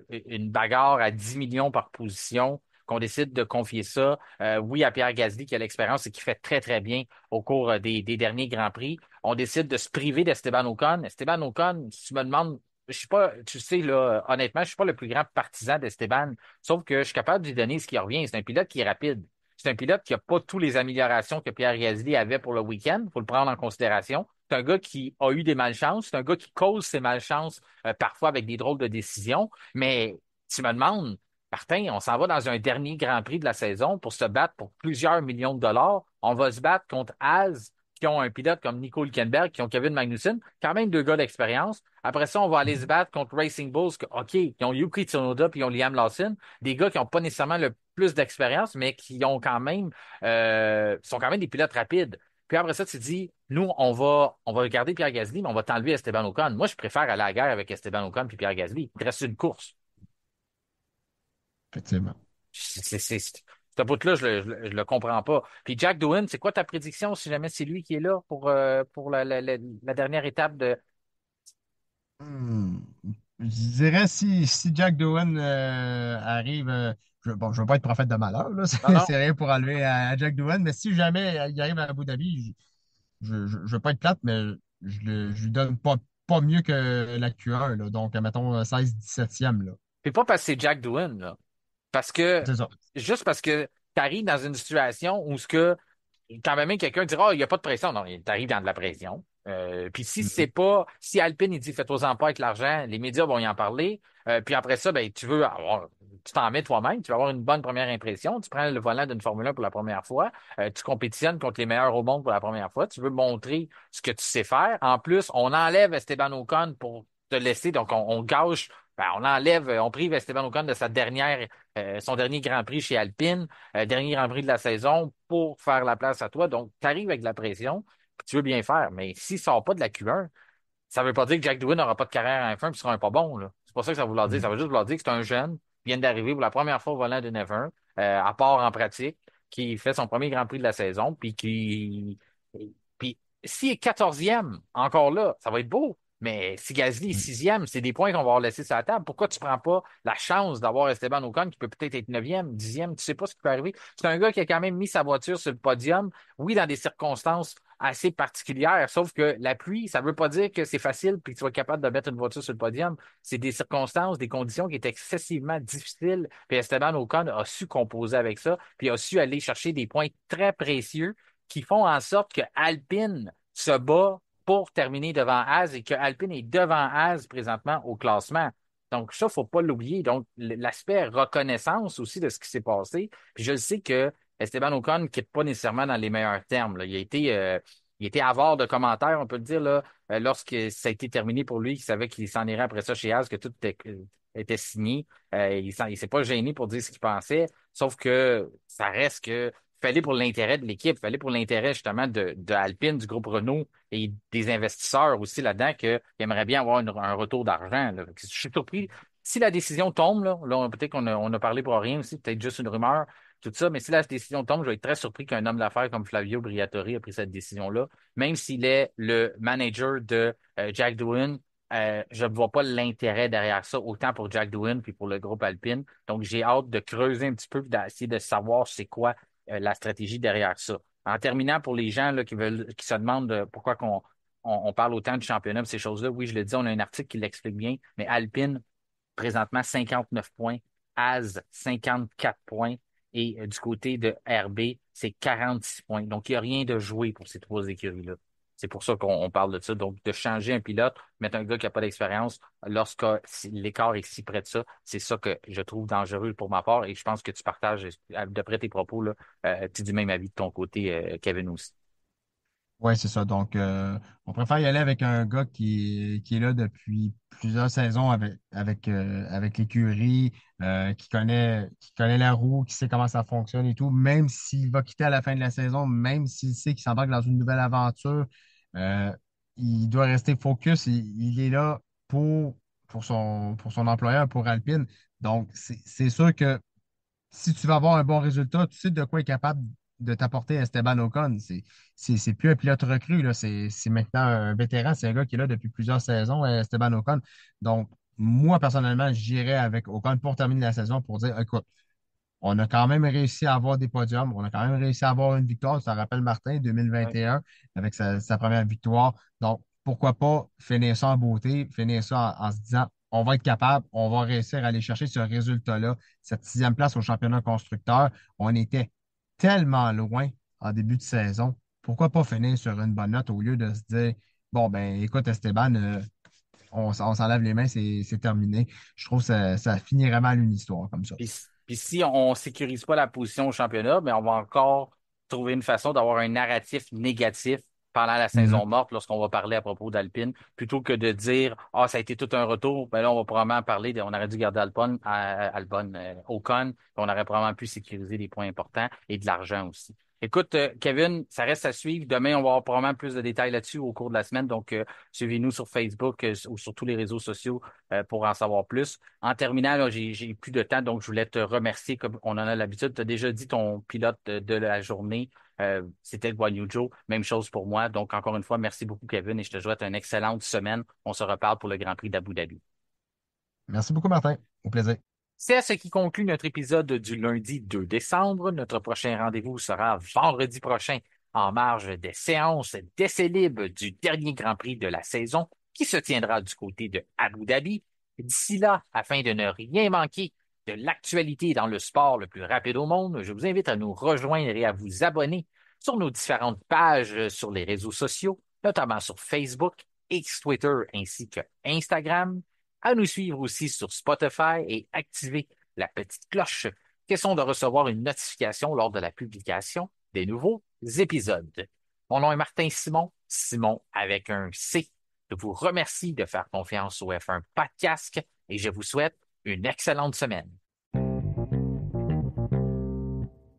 une bagarre à 10 millions par position, qu'on décide de confier ça, oui, à Pierre Gasly qui a l'expérience et qui fait très, très bien au cours des derniers Grands Prix, on décide de se priver d'Esteban Ocon. Esteban Ocon, si tu me demandes, je suis pas, tu sais, là, honnêtement, je suis pas le plus grand partisan d'Esteban, sauf que je suis capable de lui donner ce qui revient. C'est un pilote qui est rapide. C'est un pilote qui n'a pas toutes les améliorations que Pierre Gasly avait pour le week-end. Il faut le prendre en considération. C'est un gars qui a eu des malchances. C'est un gars qui cause ses malchances parfois avec des drôles de décisions. Mais tu me demandes, Martin, on s'en va dans un dernier Grand Prix de la saison pour se battre pour plusieurs millions de dollars. On va se battre contre Haas, qui ont un pilote comme Nico Hülkenberg, qui ont Kevin Magnussen, quand même deux gars d'expérience. Après ça, on va aller se battre contre Racing Bulls, OK, qui ont Yuki Tsunoda puis ils ont Liam Lawson, des gars qui n'ont pas nécessairement le plus d'expérience, mais qui ont quand même sont quand même des pilotes rapides. Puis après ça, tu te dis, nous, on va garder Pierre Gasly, mais on va t'enlever Esteban Ocon. Moi, je préfère aller à la guerre avec Esteban Ocon puis Pierre Gasly. Il te reste une course. Effectivement. Ce bout-là, je le comprends pas. Puis Jack Doohan, c'est quoi ta prédiction si jamais c'est lui qui est là pour la dernière étape de. Hmm. Je dirais si Jack Doohan arrive, bon, je ne veux pas être prophète de malheur, là, Non, non. c'est rien pour enlever à Jack Doohan, mais si jamais il arrive à Abu Dhabi, je ne veux pas être plate, mais je lui donne pas mieux que la Q1, là, donc mettons 16-17e. Là. Puis pas parce que c'est Jack Doohan, là. Parce que, C'est ça. juste parce que tu arrives dans une situation où ce que quand même quelqu'un dira, oh, il n'y a pas de pression. Non, t'arrives dans de la pression. Puis si c'est Mhm. pas, si Alpine, il dit, fais-toi-en pas avec l'argent, les médias vont y en parler. Puis après ça, ben, tu t'en mets toi-même, tu vas avoir une bonne première impression. Tu prends le volant d'une Formule 1 pour la première fois. Tu compétitionnes contre les meilleurs au monde pour la première fois. Tu veux montrer ce que tu sais faire. En plus, on enlève Esteban Ocon pour te laisser, donc on gâche, ben, on enlève, on prive Esteban Ocon de son dernier Grand Prix chez Alpine, dernier Grand Prix de la saison pour faire la place à toi. Donc, tu arrives avec de la pression, puis tu veux bien faire. Mais s'il ne sort pas de la Q1, ça ne veut pas dire que Jack Doohan n'aura pas de carrière à F1 et sera un pas bon, là. C'est pas ça que ça veut vouloir dire. Ça Mhm. veut juste vouloir dire que c'est un jeune qui vient d'arriver pour la première fois au volant d'une F1, à part en pratique, qui fait son premier Grand Prix de la saison, puis s'il est 14e, encore là, ça va être beau. Mais si Gasly est sixième, c'est des points qu'on va avoir laissés sur la table. Pourquoi tu prends pas la chance d'avoir Esteban Ocon qui peut peut-être être neuvième, dixième? Tu sais pas ce qui peut arriver. C'est un gars qui a quand même mis sa voiture sur le podium. Oui, dans des circonstances assez particulières. Sauf que la pluie, ça veut pas dire que c'est facile puis que tu vas être capable de mettre une voiture sur le podium. C'est des circonstances, des conditions qui étaient excessivement difficiles. Puis Esteban Ocon a su composer avec ça, puis a su aller chercher des points très précieux qui font en sorte que Alpine se bat pour terminer devant Haas et que Alpine est devant Haas présentement au classement. Donc, ça, faut pas l'oublier. Donc, l'aspect reconnaissance aussi de ce qui s'est passé. Puis je le sais que Esteban Ocon ne quitte pas nécessairement dans les meilleurs termes, là. Il a été avare de commentaires, on peut le dire, là, lorsque ça a été terminé pour lui, il savait qu'il s'en irait après ça chez Haas, que tout était signé. Il s'est pas gêné pour dire ce qu'il pensait, sauf que ça reste que fallait pour l'intérêt de l'équipe, fallait pour l'intérêt justement de Alpine, du groupe Renault et des investisseurs aussi là-dedans qui aimeraient bien avoir un retour d'argent, là. Je suis surpris. Si la décision tombe, là peut-être qu'on a parlé pour rien aussi, peut-être juste une rumeur, tout ça, mais si la décision tombe, je vais être très surpris qu'un homme d'affaires comme Flavio Briatore ait pris cette décision-là, même s'il est le manager de Jack Doohan. Je ne vois pas l'intérêt derrière ça, autant pour Jack Doohan puis pour le groupe Alpine. Donc, j'ai hâte de creuser un petit peu et d'essayer de savoir c'est quoi la stratégie derrière ça. En terminant, pour les gens là, qui se demandent pourquoi on parle autant du championnat de ces choses-là, oui, je le dis, on a un article qui l'explique bien, mais Alpine, présentement, 59 points, Az, 54 points, et du côté de RB, c'est 46 points. Donc, il n'y a rien de joué pour ces trois écuries-là. C'est pour ça qu'on parle de ça. Donc, de changer un pilote, mettre un gars qui n'a pas d'expérience, lorsque l'écart est si près de ça, c'est ça que je trouve dangereux pour ma part. Et je pense que tu partages, d'après tes propos, là, tu es du même avis de ton côté, Kevin aussi. Oui, c'est ça. Donc, on préfère y aller avec un gars qui est là depuis plusieurs saisons avec l'écurie, qui connaît la roue, qui sait comment ça fonctionne et tout. Même s'il va quitter à la fin de la saison, même s'il sait qu'il s'embarque dans une nouvelle aventure, euh, il doit rester focus. Il est là pour son employeur, pour Alpine. Donc, c'est sûr que si tu vas avoir un bon résultat, tu sais de quoi est capable de t'apporter Esteban Ocon. C'est plus un pilote recru, là. C'est maintenant un vétéran. C'est un gars qui est là depuis plusieurs saisons, Esteban Ocon. Donc, moi, personnellement, j'irais avec Ocon pour terminer la saison pour dire, écoute, on a quand même réussi à avoir des podiums. On a quand même réussi à avoir une victoire. Ça rappelle Martin, Ouais. 2021, avec sa première victoire. Donc, pourquoi pas finir ça en beauté, finir ça en se disant, on va être capable, on va réussir à aller chercher ce résultat-là, cette sixième place au championnat constructeur. On était tellement loin en début de saison. Pourquoi pas finir sur une bonne note au lieu de se dire, bon, ben, écoute, Esteban, on s'enlève les mains, c'est terminé. Je trouve que ça finirait mal une histoire comme ça. Puis si on ne sécurise pas la position au championnat, mais on va encore trouver une façon d'avoir un narratif négatif pendant la Mhm. saison morte lorsqu'on va parler à propos d'Alpine, plutôt que de dire ah, ça a été tout un retour, ben là, on va probablement parler on aurait dû garder Ocon, puis on aurait probablement pu sécuriser des points importants et de l'argent aussi. Écoute, Kevin, ça reste à suivre. Demain, on va avoir probablement plus de détails là-dessus au cours de la semaine. Donc, suivez-nous sur Facebook ou sur tous les réseaux sociaux pour en savoir plus. En terminant, là, j'ai plus de temps, donc je voulais te remercier comme on en a l'habitude. Tu as déjà dit ton pilote de la journée, c'était Guan Yu Zhou. Même chose pour moi. Donc, encore une fois, merci beaucoup, Kevin, et je te souhaite une excellente semaine. On se reparle pour le Grand Prix d'Abu Dhabi. Merci beaucoup, Martin. Au plaisir. C'est ce qui conclut notre épisode du lundi 2 décembre. Notre prochain rendez-vous sera vendredi prochain en marge des séances d'essais libres du dernier Grand Prix de la saison qui se tiendra du côté de Abu Dhabi. D'ici là, afin de ne rien manquer de l'actualité dans le sport le plus rapide au monde, je vous invite à nous rejoindre et à vous abonner sur nos différentes pages sur les réseaux sociaux, notamment sur Facebook, X, Twitter ainsi que Instagram, à nous suivre aussi sur Spotify et activer la petite cloche, question de recevoir une notification lors de la publication des nouveaux épisodes. Mon nom est Martin Simon, Simon avec un C. Je vous remercie de faire confiance au F1 Podcast et je vous souhaite une excellente semaine.